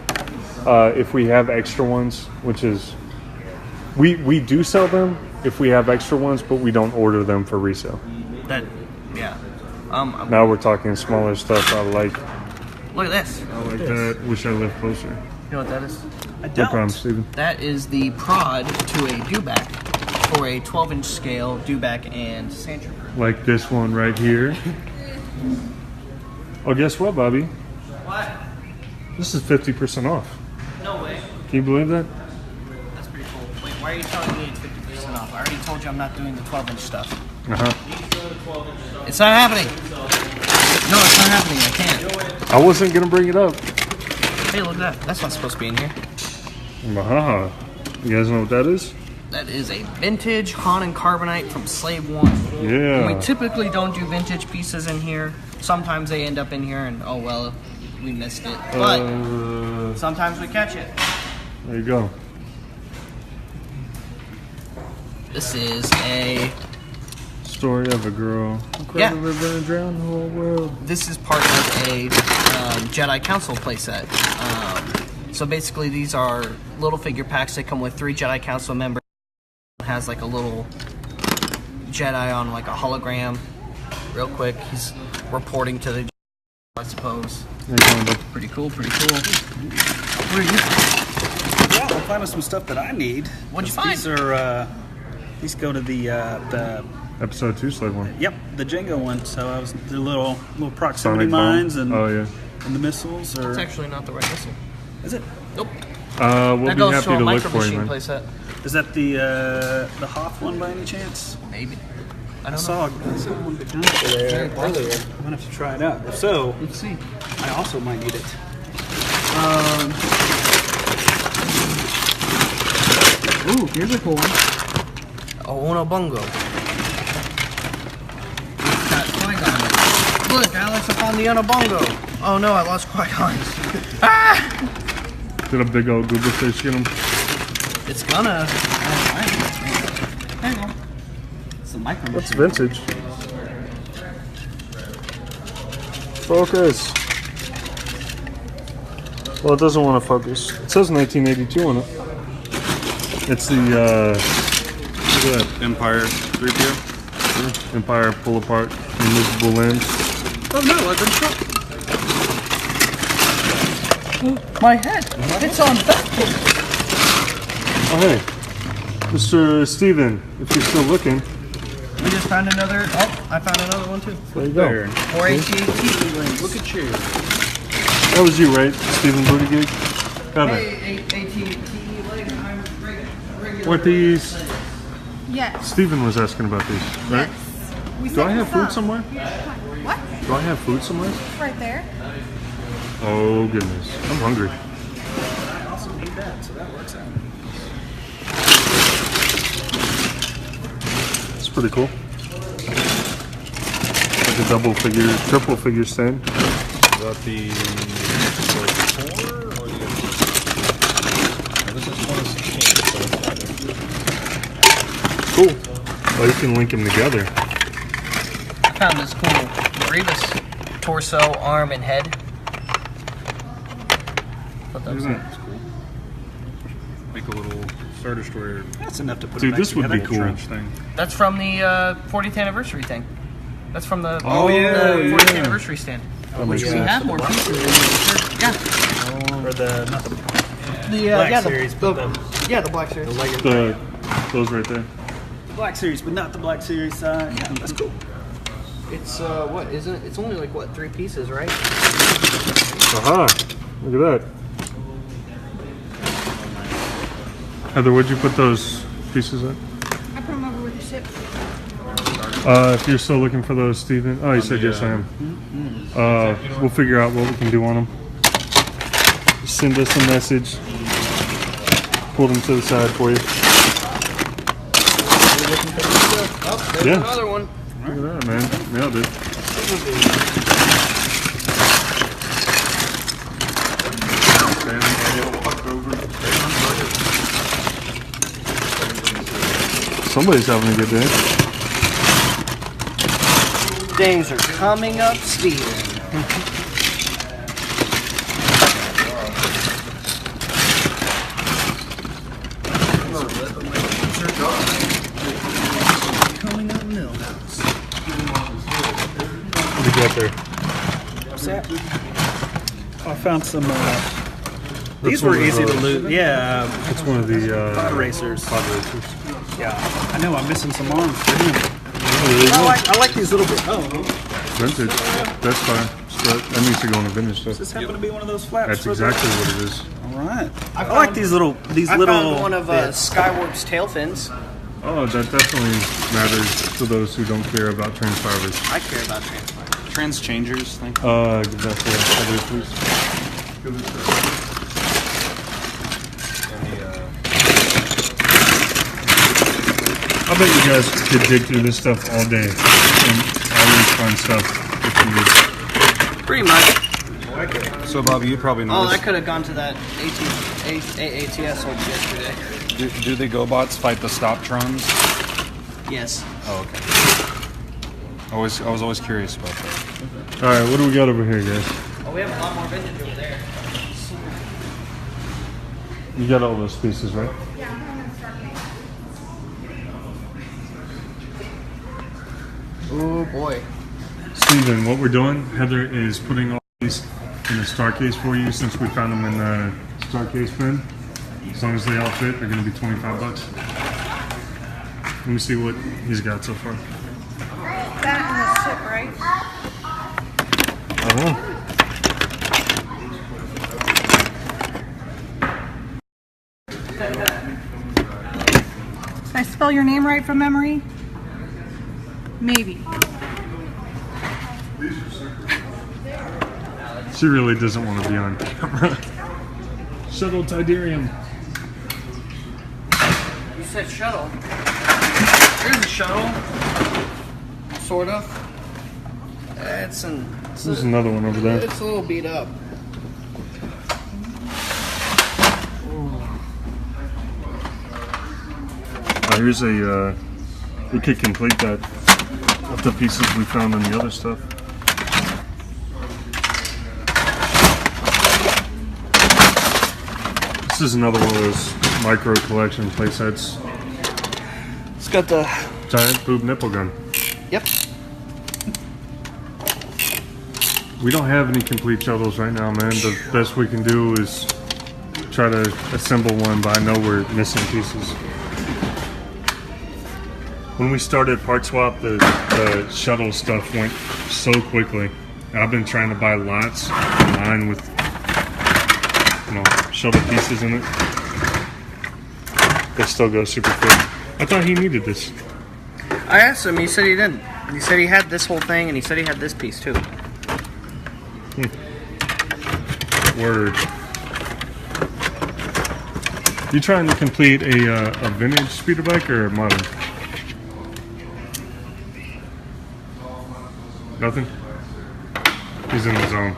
If we have extra ones, which is... We do sell them if we have extra ones, but we don't order them for resale. That, yeah. Now we're talking smaller stuff. I like Look at this. that. Wish I lived closer. You know what that is? I No don't. problem, Steven. That is the prod to a dewback for a 12-inch scale dewback and sand trooper. Like this one right here. Oh, guess what, Bobby? What? This is 50% off. No way. Can you believe that? That's pretty cool. Wait, why are you telling me it's 50% off? I already told you I'm not doing the 12-inch stuff. Uh-huh. It's not happening. No, it's not happening. I can't. I wasn't going to bring it up. Hey, look at that. That's not supposed to be in here. Mahaha. You guys know what that is? That is a vintage Han and Carbonite from Slave 1. Yeah. And we typically don't do vintage pieces in here. Sometimes they end up in here and, oh well, we missed it. But sometimes we catch it. There you go. This is a... Story of a girl. Yeah. Gonna drown the whole world. This is part of a Jedi Council playset. So basically these are little figure packs that come with 3 Jedi Council members. It has like a little Jedi on like a hologram. Real quick, he's reporting to the I suppose. Pretty cool, pretty cool. What are you? Well, I'm finding some stuff that I need. What'd you find? These are these go to the Episode 2 Slave 1. yep, the Jango one. So I was the little proximity Sonic bomb. mines and Oh yeah. and the missiles. Or It's actually not the right missile. is it? Nope. We'll That be goes happy to a to look micro for you, machine man. playset. Is that the Hoth one by any chance? Maybe. I I don't saw know. one behind there earlier. I'm gonna have to try it out. If so, Let's see. I also might need it. Ooh, here's a cool one. Oh, Uno Bungo. Got Qui-Gon. Look, Alex, I found the Uno Bungo. Oh no, I lost Qui-Gon. Ah! Did a big old Google fish get him? It's gonna. Hang on. It's a micro That's machine. vintage. Focus. Well, it doesn't want to focus. It says 1982 on it. It's the look at that. Empire 3PO. Empire pull apart, removable limbs. Oh no, I've been shot. My head. It's on back. Oh hey, Mr. Steven, if you're still looking, We just found another. Oh, I found another one too. there you go. There. Or AT-AT. Look at you. That was you, right, Steven Buttigieg? Got it. Hey, AT-AT. Weren't these? Yes. Steven was asking about these, right? Yes. We Do I set have this food up. somewhere? What? Do I have food somewhere? Right there. Oh goodness, I'm hungry. I also need that, so that works out. It's pretty cool. Like a triple figure stand. Is that the 4 or the other? This is 116, so it's not Cool. Oh, you can link them together. I found this cool Grievous torso, arm, and head. Thought that was Look at That's cool. Make a little Star Destroyer That's enough to put Dude, it back this would be together. cool. trench thing. That's from the 40th anniversary thing. That's from the, Oh, the yeah, 40th yeah. anniversary stand. Which We have more pieces in here. Yeah. Or the not the The Black yeah, Series, the, but the, yeah, the Black Series. Those right there. Black Series, but not the Black Series side. Yeah, that's cool. It's what isn't it? It's only like what 3 pieces, right? Aha! Look at that. Heather, where'd you put those pieces at? I put them over with the ship. If you're still looking for those, Steven. Oh, you said yes, I am. We'll figure out what we can do on them. Send us a message. Pull them to the side for you. Oh, there's Yeah. another one. Look at that, man. Nailed it. Somebody's having a good day. Things are coming up, Steven. Coming up Millhouse. What do you got there? What's that? I found some. These That's one were of easy to those. loot. Yeah, It's one of the pod racers. pod racers. Yeah, I know. I'm missing some arms for him. Oh, there you go. I like these little bit. Oh, Vintage. That's fine. So that needs to go in the vintage does stuff. this happen to be one of those flaps? That's for the- exactly what it is. All right. I found- like these little. These I little. found one of bits. Skywarp's tail fins. Oh, that definitely matters to those who don't care about transfibers. I care about transfer. Trans changers thing. Give that to Heather, please. And the I bet you guys could dig through this stuff all day and always find stuff if you would. Pretty much. So, Bobby, you probably know Oh, this. I could have gone to that AATS sold yesterday. Do the GoBots fight the Stoptrons? Yes. Oh, okay. I was always curious about that. All right, what do we got over here, guys? Oh, we have a lot more vintage over there. You got all those pieces, right? Yeah, I'm going to start Oh boy. Steven, what we're doing, Heather is putting all these in a star case for you since we found them in the star case bin. As long as they all fit, they're going to be $25. Let me see what he's got so far. that and the ship, right? Uh-huh. Did I spell your name right from memory? Maybe. She really doesn't want to be on camera. Shuttle Tidarium. You said shuttle. Here's a shuttle. Sort of. There's another one over there. It's a little beat up. Here's a, we could complete that with the pieces we found in the other stuff. This is another one of those micro collection play sets. It's got the... Giant boob nipple gun. Yep. We don't have any complete shuttles right now, man. The best we can do is try to assemble one, but I know we're missing pieces. When we started Part Swap, the shuttle stuff went so quickly. I've been trying to buy lots online with, you know, shuttle pieces in it. They still go super quick. I thought he needed this. I asked him, he said he didn't. He said he had this whole thing, and he said he had this piece too. Word. You trying to complete a vintage speeder bike or a modern? Nothing? He's in the zone.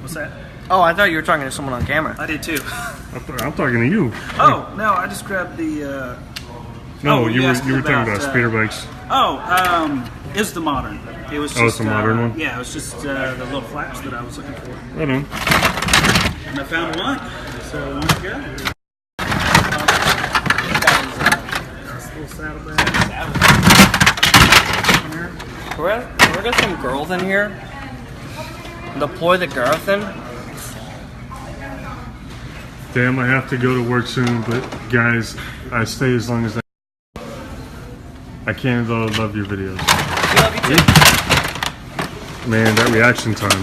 What's that? Oh, I thought you were talking to someone on camera. I did too. I'm talking to you. Oh no, I just grabbed the. No, Oh, you you were asked talking about about, speeder bikes. It's the modern. It was just, Oh, it's the modern one? Yeah, it was just the little flaps that I was looking for, Right on. and I found one. So I want to go. Nice little saddlebag. We're got some girls in here. Deploy the Garthin. Damn, I have to go to work soon, but guys, I stay as long as I can, though. I love your videos. We love you too. Man, that reaction time.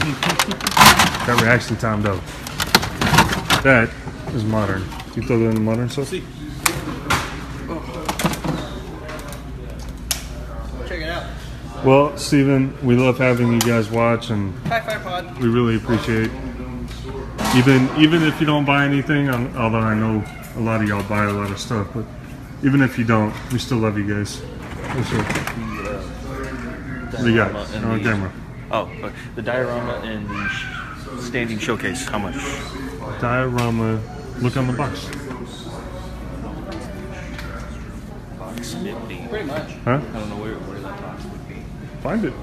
That reaction time, though. That is modern. You throw that in the modern stuff? Check it out. Well, Steven, we love having you guys watch, and Hi-Fi Pod. we really appreciate even if you don't buy anything, although I know a lot of y'all buy a lot of stuff, but even if you don't, we still love you guys. What's up? What do you got? On camera. Oh, the diorama and the standing showcase. How much? Diorama. Look on the box. Box 50. Pretty much. Huh? I don't know where that box would be. Find it.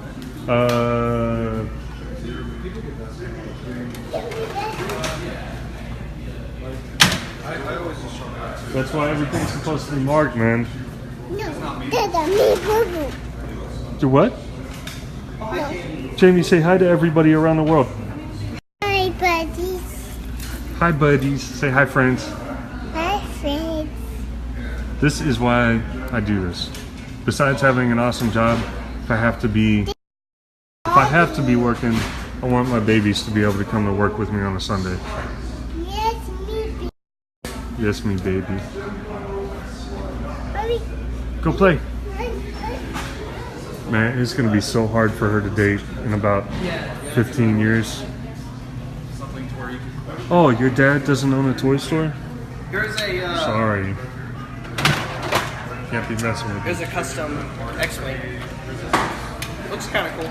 That's why everything's supposed to be marked, man. Do what? Jamie, say hi to everybody around the world. Hi, buddies. Hi, buddies. Say hi, friends. Hi, friends. This is why I do this. Besides having an awesome job, if I have to be working, I want my babies to be able to come to work with me on a Sunday. Yes, me. Yes, me baby. Mommy. Go play. Man, it's gonna be so hard for her to date in about 15 years. Oh, your dad doesn't own a toy store? Here's a Sorry. can't be messing with There's a custom X-Wing. Looks kind of cool.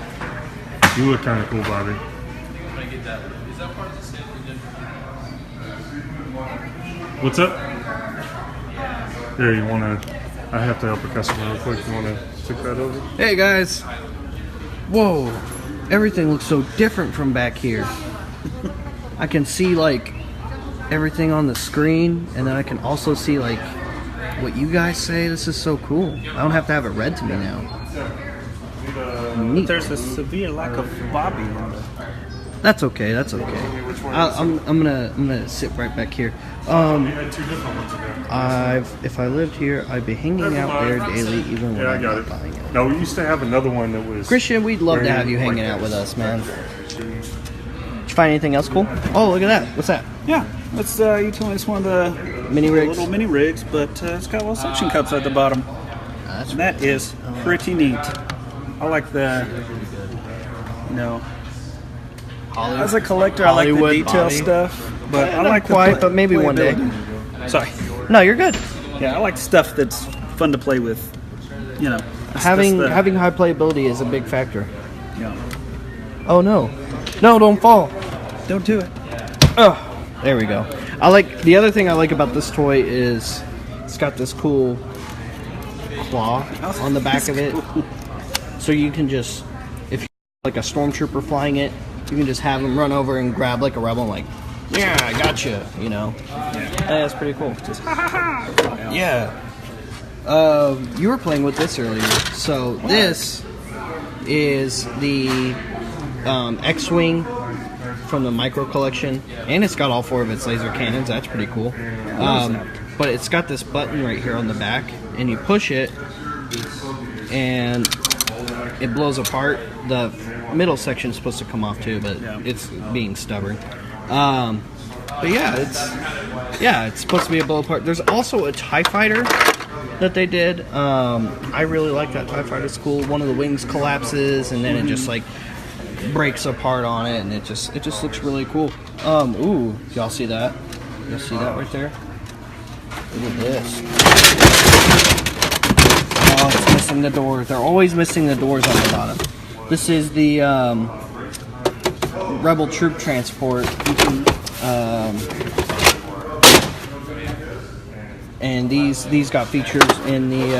you. You look kind of cool, Bobby. What's up? Here, you want to... I have to help a customer real quick. You want to stick that over? Hey guys. Whoa. Everything looks so different from back here. I can see like everything on the screen, and then I can also see like what you guys say. This is so cool. I don't have to have it read to me now. Neat. There's a severe lack of Bobby in the... That's okay. That's okay. I'm gonna sit right back here. You had two different ones again. If I lived here, I'd be hanging out there daily, even when Yeah, I I'm got not it. buying it. No, we used to have another one that was... Christian, we'd love to have you hanging out with us, man. Did you find anything else cool? Oh, look at that. What's that? Yeah, that's you told me it's one of the Mini rigs. little mini rigs, but it's got little suction cups at the bottom. And that is pretty neat. I like the, you know, as a collector, I like the Hollywood detail body. stuff, but I Not like quite, the but maybe one day. playability. Sorry. No, you're good. Yeah, I like stuff that's fun to play with. You know, Having high playability is a big factor. yeah. Oh no, no, don't fall. Don't do it. Oh, there we go. I like the other thing I like about this toy is it's got this cool claw on the back of it, so you can just, if you're like a stormtrooper flying it, you can just have him run over and grab like a rebel, like, yeah, I got you. You know, that's pretty cool. Just yeah. You were playing with this earlier, so this is the X-Wing from the Micro Collection, and it's got all 4 of its laser cannons. That's pretty cool. But it's got this button right here on the back, and you push it, and it blows apart. The middle section is supposed to come off too, but it's being stubborn. But yeah, it's supposed to be a blow apart. There's also a TIE Fighter that they did. I really like that TIE Fighter. It's cool. One of the wings collapses, and then it just like breaks apart on it, and it just looks really cool. Ooh, y'all see that? You see that right there? Look at this. Oh, it's missing the doors. They're always missing the doors on the bottom. This is the Rebel Troop Transport. And these got features in the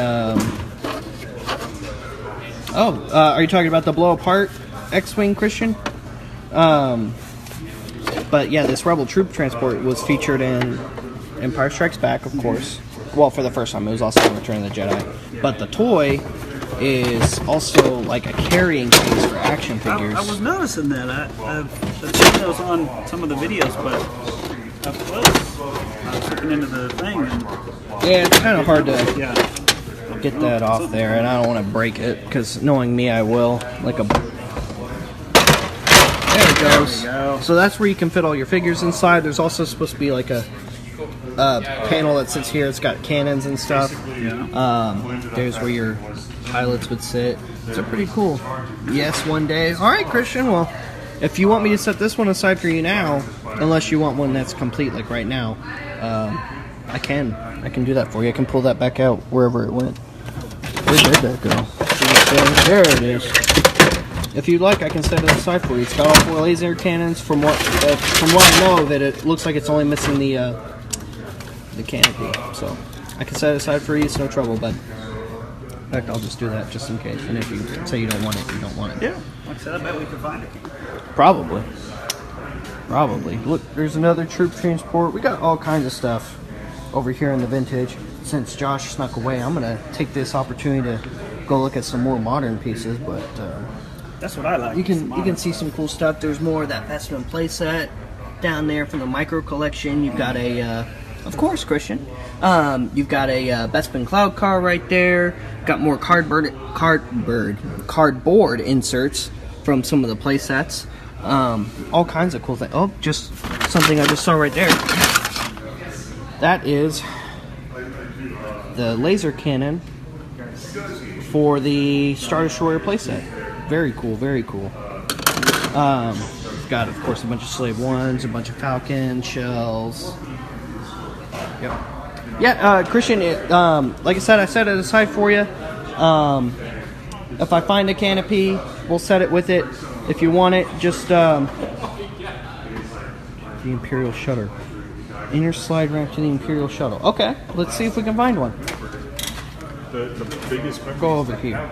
are you talking about the blow apart X-Wing, Christian? But yeah, this Rebel Troop Transport was featured in Empire Strikes Back, of course. Well, for the first time. It was also in Return of the Jedi. But the toy is also like a carrying case for action figures. I was noticing that. I've seen those on some of the videos, but up close, I was looking into the thing. And, Yeah, it's kind of hard to yeah. get that off there, and I don't want to break it, because knowing me, I will. Like a... There it goes. So that's where you can fit all your figures inside. There's also supposed to be like a panel that sits here. It's got cannons and stuff. There's where your pilots would sit. It's pretty cool. Yes, one day. All right, Christian. Well, if you want me to set this one aside for you now, unless you want one that's complete, like right now, I can do that for you. I can pull that back out wherever it went. Where did that go? There it is. If you'd like, I can set it aside for you. It's got all 4 laser cannons. From what I know of it, it looks like it's only missing the canopy. So I can set it aside for you. It's no trouble, bud. In fact, I'll just do that just in case. And if you say you don't want it, you don't want it. Yeah, like I said, I bet we could find it. Probably. Look, there's another troop transport. We got all kinds of stuff over here in the vintage. Since Josh snuck away, I'm gonna take this opportunity to go look at some more modern pieces. But That's what I like. you can see some cool stuff. There's more of that Bestman playset down there from the Micro Collection. You've got a, of course, Christian. You've got a Bestman Cloud car right there. Got more cardboard inserts from some of the playsets. All kinds of cool things. Oh, just something I just saw right there. That is the laser cannon for the Star Destroyer playset. Very cool, very cool. We've got, of course, a bunch of Slave 1s, a bunch of Falcon shells. Yep. Yeah, Christian, like I said it aside for you. If I find a canopy, we'll set it with it. If you want it, just the Imperial Shuttle. Inner slide ramp to the Imperial Shuttle. Okay, let's see if we can find one. The biggest Go over here.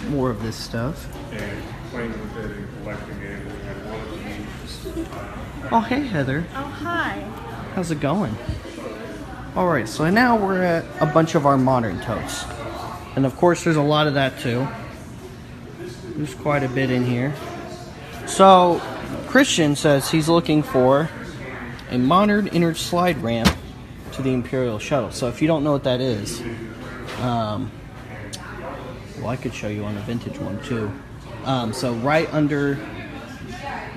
More of this stuff. And playing with it and collecting it. Oh, hey, Heather. Oh, hi. How's it going? Alright, so now we're at a bunch of our modern totes. And of course there's a lot of that too. There's quite a bit in here. So, Christian says he's looking for a modern inner slide ramp to the Imperial Shuttle. So if you don't know what that is, well, I could show you on a vintage one too. So right under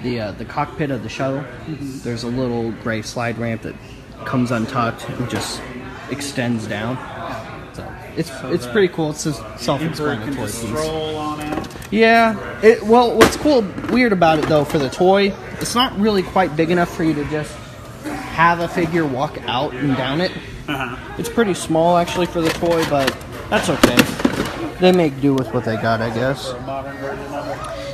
the cockpit of the shuttle, there's a little gray slide ramp that comes untucked and just extends down. So it's pretty cool. It's a self-explanatory piece. Stroll on out. Yeah. Well, what's weird about it though, for the toy, it's not really quite big enough for you to just have a figure walk out and down it. It's pretty small actually for the toy, but that's okay. They make do with what they got, I guess.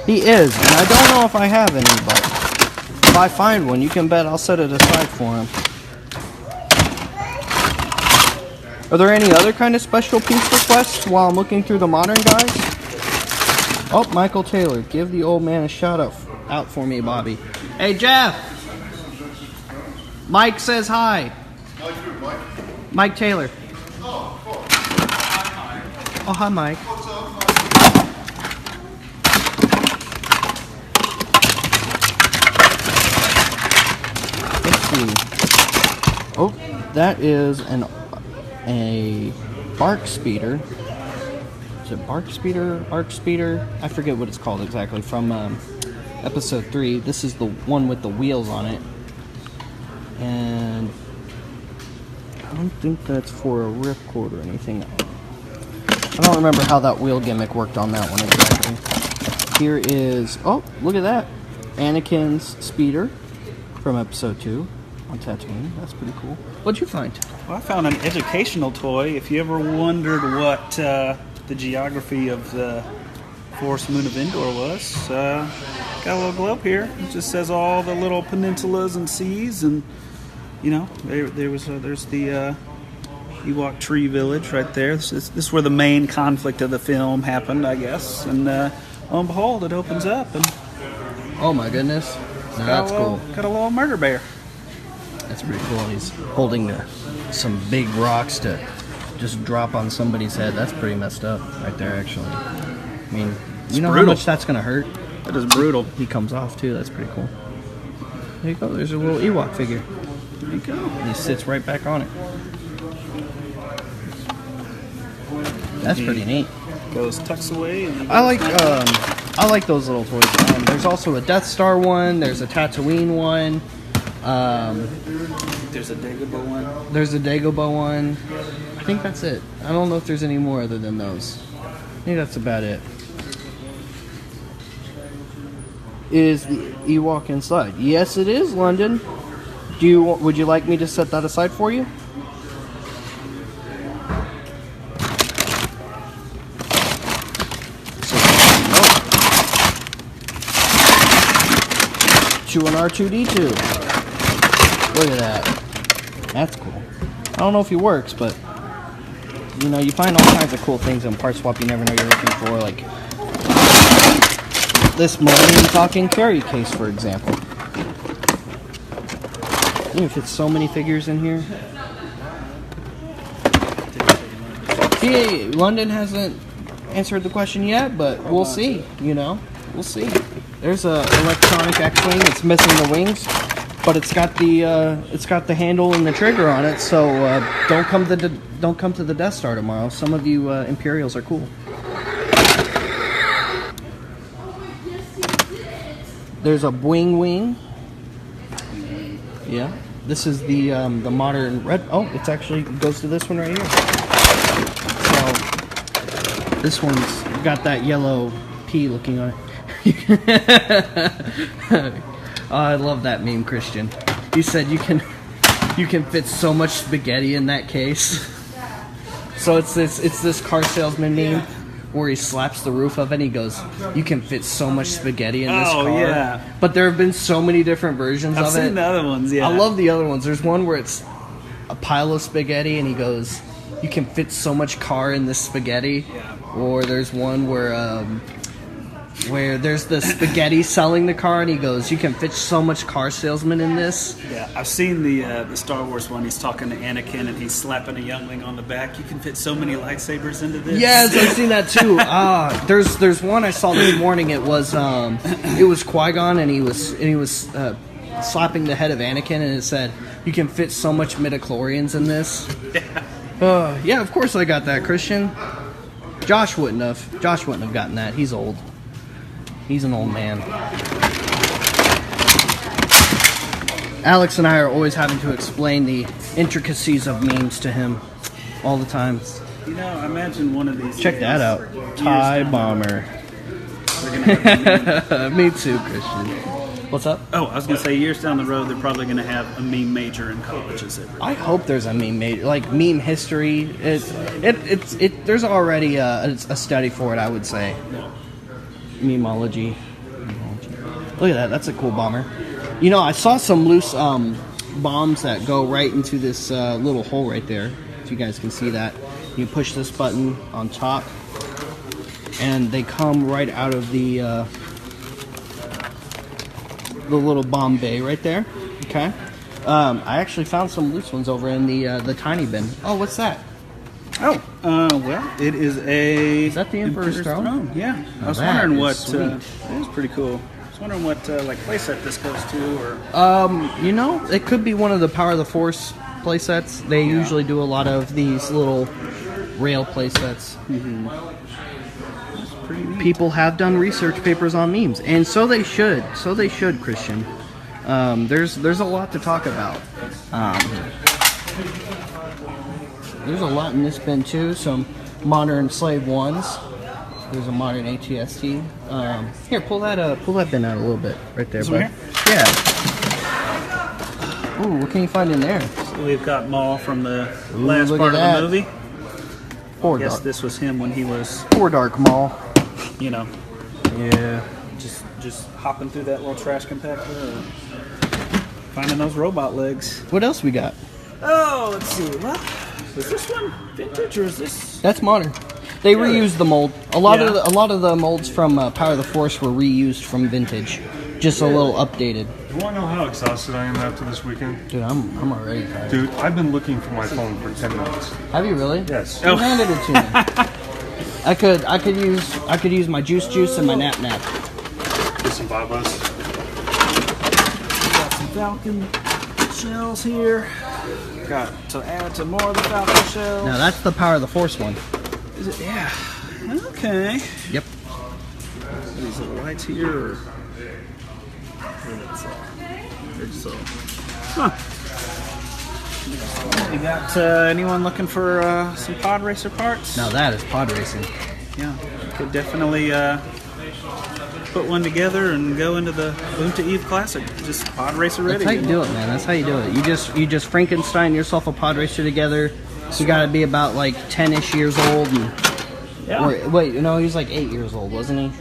He is, and I don't know if I have any, but if I find one, you can bet I'll set it aside for him. Are there any other kind of special piece requests while I'm looking through the modern guys? Oh, Michael Taylor, give the old man a shout out for me, Bobby. Hey, Jeff! Mike says hi. Mike Taylor. Oh, hi, Mike. Let's see. Oh, that is a bark speeder. Is it bark speeder? Arc speeder? I forget what it's called exactly. From episode 3. This is the one with the wheels on it. And I don't think that's for a ripcord or anything. I don't remember how that wheel gimmick worked on that one exactly. Here is, oh, look at that. Anakin's speeder from episode 2 on Tatooine. That's pretty cool. What'd you find? Well, I found an educational toy. If you ever wondered what the geography of the Forest Moon of Endor was, got a little globe here. It just says all the little peninsulas and seas, and you know, there's the Ewok Tree Village right there. This is where the main conflict of the film happened, I guess. And lo and behold, it opens up, and oh my goodness, no, that's cool. Got a little murder bear. That's pretty cool. He's holding some big rocks to just drop on somebody's head. That's pretty messed up right there, actually. I mean, you know brutal. How much that's gonna hurt? That is brutal. He comes off too. That's pretty cool. There you go. There's a little Ewok figure. There you go. And he sits right back on it. That's pretty neat. Goes tucks away. And I like those little toys. There's also a Death Star one. There's a Tatooine one. There's a Dagobah one. There's a Dagobah one. I think that's it. I don't know if there's any more other than those. I think that's about it. Is the Ewok inside? Yes, it is, London. Would you like me to set that aside for you? Chewing R2-D2. Look at that. That's cool. I don't know if he works, but you know, you find all kinds of cool things in Part Swap you never know you're looking for, like this Millennium Talking carry case, for example. You fit so many figures in here. See, London hasn't answered the question yet, but we'll see. You know, we'll see. There's a electronic X-wing. It's missing the wings, but it's got the handle and the trigger on it. So don't come to the Death Star tomorrow. Some of you Imperials are cool. There's a Boing Wing. Yeah, this is the modern red. Oh, it actually goes to this one right here. So this one's got that yellow P looking on it. Oh, I love that meme, Christian. He said you can You can fit so much spaghetti in that case. So it's this car salesman meme where he slaps the roof of it and he goes, "You can fit so much spaghetti in this car." Oh, yeah. But there have been so many different versions I've of it. seen the other ones, yeah. I love the other ones. There's one where it's a pile of spaghetti and he goes, "You can fit so much car in this spaghetti." Yeah. Or there's one where there's the spaghetti selling the car and he goes, "You can fit so much car salesman in this." Yeah, I've seen the Star Wars one. He's talking to Anakin and he's slapping a youngling on the back. You can fit so many lightsabers into this. Yes, I've seen that too. There's one I saw this morning. It was Qui-Gon and he was slapping the head of Anakin and it said, "You can fit so much midichlorians in this." Yeah, of course I got that, Christian. Josh wouldn't have gotten that. He's old. He's an old man. Alex and I are always having to explain the intricacies of memes to him all the time. You know, I imagine one of these. Check days, that out. Tie bomber. We're gonna have a meme. Me too, Christian. What's up? Oh, I was gonna say, years down the road, they're probably gonna have a meme major in colleges. I hope there's a meme made, like meme history. There's already a study for it, I would say. Memeology. Look at that. That's a cool bomber. You know, I saw some loose bombs that go right into this little hole right there. If you guys can see that. You push this button on top, and they come right out of the little bomb bay right there. Okay. I actually found some loose ones over in the tiny bin. Oh, what's that? Oh, well, it is a... Is that the Emperor's Throne? Yeah. I was that wondering is what... sweet. it is pretty cool. I was wondering what, like, playset this goes to, or... You know, it could be one of the Power of the Force playsets. They usually do a lot of these little rail playsets. Mm-hmm. That's pretty neat. People have done research papers on memes, and so they should. So they should, Christian. There's a lot to talk about. There's a lot in this bin too. Some modern slave ones. There's a modern ATST. Here, pull that bin out a little bit, right there, bud. Here? Yeah. Ooh, what can you find in there? So we've got Maul from the Ooh, last look part of at the that. movie. Poor I guess Dark. this was him when he was, Poor Dark Maul. you know, Yeah. just hopping through that little trash compactor, or finding those robot legs. What else we got? Oh, let's see. Well, is this one vintage or is this? That's modern. They Really? reused the mold. A lot Yeah. of the molds from Power of the Force were reused from vintage, just a little updated. You want to know how exhausted I am after this weekend? Dude, I'm already tired. Dude, I've been looking for my phone for 10 minutes. Have you really? Yes. Who handed it to me? I could use my juice and my nap. Get some Babas. Got some Falcon shells here. Got to add to more of the Falcon shells. Now that's the Power of the Force one. Is it? Yeah. Okay. Yep. These little lights here. Huh. You got anyone looking for some pod racer parts? Now that is pod racing. Yeah. You could definitely put one together and go into the Boonta Eve Classic. Just pod racer ready. That's how you do it, man. That's how you do it. You just Frankenstein yourself a pod racer together. You got to be about like 10-ish years old. And, Yeah. or, wait, no, he was like 8 years old, wasn't he?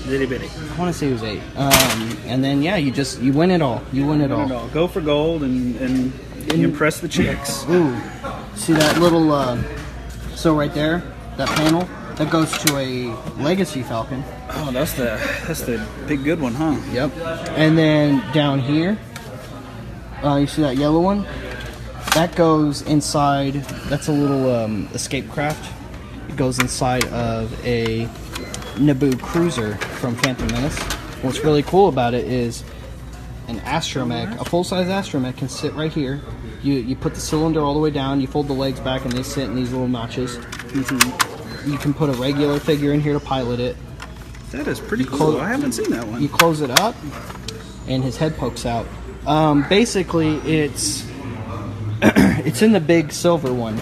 Bitty bitty. I want to say he was 8. And then yeah, you win it all. You win it all. Go for gold and you impress the chicks. Ooh, see that little? So right there, that panel that goes to a Legacy Falcon. Oh, that's the big good one, huh? Yep. And then down here, you see that yellow one? That goes inside. That's a little escape craft. It goes inside of a Naboo cruiser from Phantom Menace. What's really cool about it is an astromech, a full-size astromech can sit right here. You put the cylinder all the way down, you fold the legs back, and they sit in these little notches. You can put a regular figure in here to pilot it. That is pretty cool. I haven't seen that one. You close it up, and his head pokes out. Basically, it's it's in the big silver one.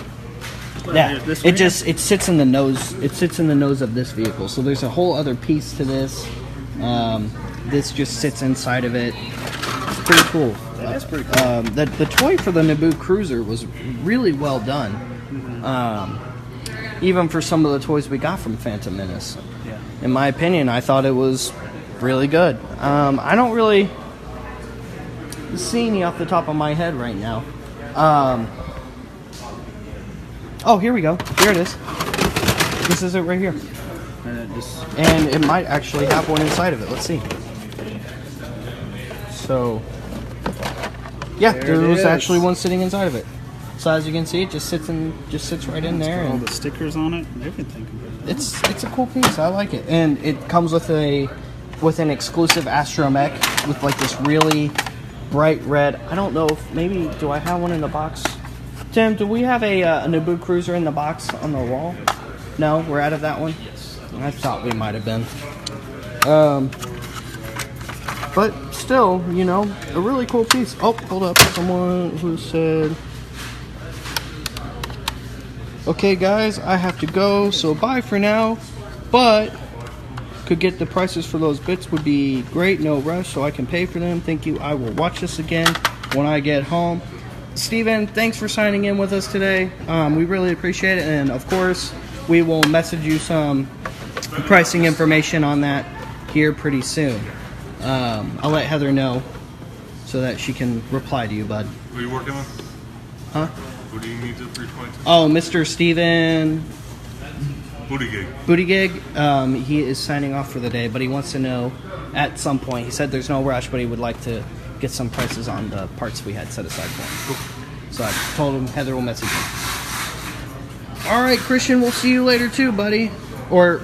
Yeah, This it one? just it sits in the nose. It sits in the nose of this vehicle. So there's a whole other piece to this. This just sits inside of it. It's pretty cool. That's pretty cool. The toy for the Naboo Cruiser was really well done. Even for some of the toys we got from Phantom Menace. Yeah. In my opinion, I thought it was really good. I don't really see any off the top of my head right now. Oh, here we go. Here it is. This is it right here. And it might actually have one inside of it. Let's see. So, yeah, there was actually one sitting inside of it. So as you can see, it just sits right in there. All And the stickers on it and everything. it's a cool piece. I like it, and it comes with an exclusive astromech with like this really bright red. I don't know if maybe do I have one in the box? Tim, do we have a Naboo Cruiser in the box on the wall? No, we're out of that one. I thought we might have been. But still, you know, a really cool piece. Oh, hold up. Someone who said, okay, guys, I have to go, so bye for now. But could get the prices for those bits would be great. No rush, so I can pay for them. Thank you. I will watch this again when I get home. Steven, thanks for signing in with us today. We really appreciate it. And, of course, we will message you some pricing information on that here pretty soon. I'll let Heather know so that she can reply to you, bud. Who are you working with? Huh? Who do you need to reach to? Oh, Mr. Steven Booty gig. He is signing off for the day, but he wants to know at some point. He said there's no rush, but he would like to get some prices on the parts we had set aside for him. Cool. So I told him Heather will message him. All right, Christian, we'll see you later too, buddy. Or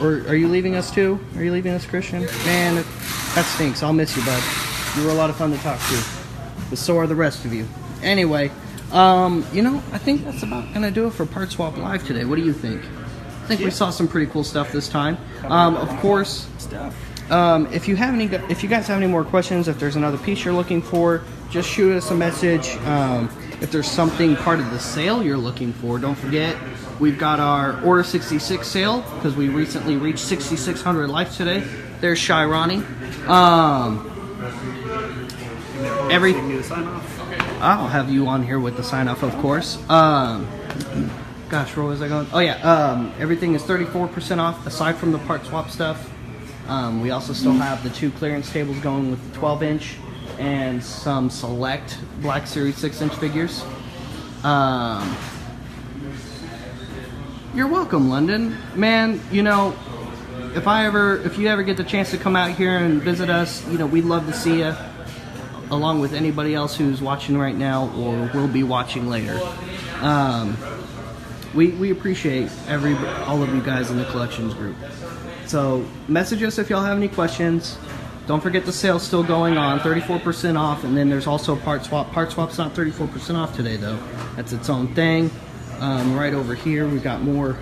are you leaving us too? Are you leaving us, Christian? Man, that stinks. I'll miss you, bud. You were a lot of fun to talk to. But so are the rest of you. Anyway, you know, I think that's about going to do it for Part Swap Live today. What do you think? I think we saw some pretty cool stuff this time. Of course, if you guys have any more questions, if there's another piece you're looking for, just shoot us a message. If there's something part of the sale you're looking for, don't forget, we've got our Order 66 sale, because we recently reached 6,600 likes today. There's Shy Ronnie. I'll have you on here with the sign off, of course. Gosh, where was I going? Oh yeah, everything is 34% off aside from the part swap stuff. We also still have the 2 clearance tables going with the 12-inch and some select Black Series 6-inch figures. You're welcome, London. Man, you know, if you ever get the chance to come out here and visit us, you know, we'd love to see you, along with anybody else who's watching right now or will be watching later. We appreciate all of you guys in the collections group. So message us if y'all have any questions. Don't forget the sale's still going on, 34% off, and then there's also Part Swap. Part Swap's not 34% off today though. That's its own thing. Right over here we got more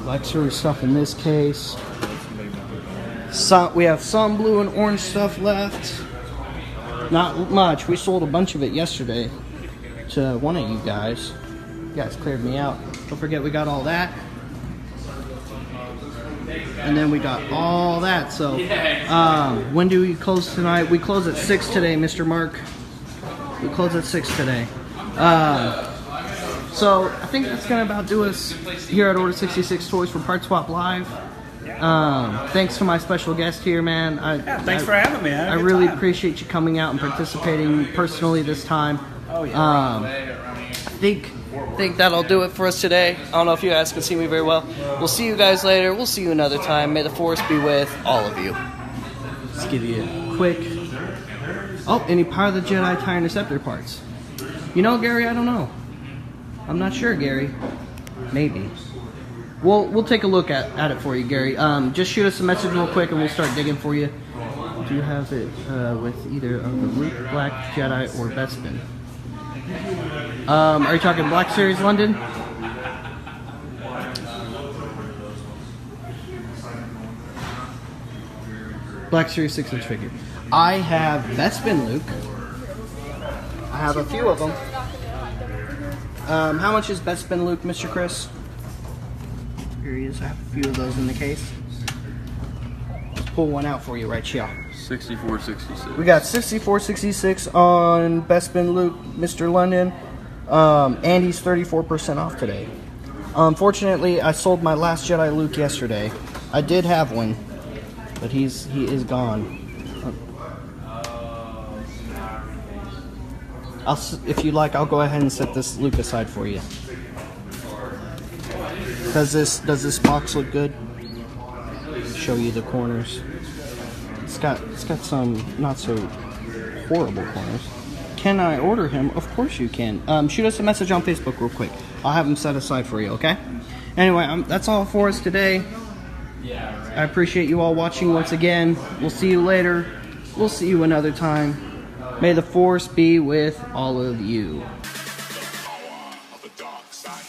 Black Series stuff in this case. We have some blue and orange stuff left. Not much. We sold a bunch of it yesterday to one of you guys. You guys cleared me out. Don't forget we got all that. And then we got all that. So when do we close tonight? We close at 6 today, Mr. Mark. We close at 6 today. So I think that's going to about do us here at Order 66 Toys for Part Swap Live. Thanks to my special guest here, man. Thanks for having me. I really appreciate you coming out and participating personally this time. Oh yeah. I think that'll do it for us today. I don't know if you guys can see me very well. We'll see you guys later. We'll see you another time. May the Force be with all of you. Let's give you a quick. Oh, any Power of the Jedi TIE Interceptor parts? You know, Gary, I don't know. I'm not sure, Gary. Maybe. We'll take a look at it for you, Gary. Just shoot us a message real quick and we'll start digging for you. Do you have it with either of the Luke, Black Jedi, or Bespin? Are you talking Black Series London? Black Series 6-inch figure. I have Bespin Luke. I have a few of them. How much is Bespin Luke, Mr. Chris? Here he is. I have a few of those in the case. Let's pull one out for you right here. 6466. We got 6466 on Best Bin Luke, Mr. London. And he's 34% off today. Unfortunately, I sold my last Jedi Luke yesterday. I did have one, but he is gone. If you like, I'll go ahead and set this Luke aside for you. Does this box look good? Show you the corners. It's got some not so horrible corners. Can I order him? Of course you can. Shoot us a message on Facebook real quick. I'll have him set aside for you, okay? Anyway, that's all for us today. I appreciate you all watching once again. We'll see you later. We'll see you another time. May the Force be with all of you. The power of the dark side.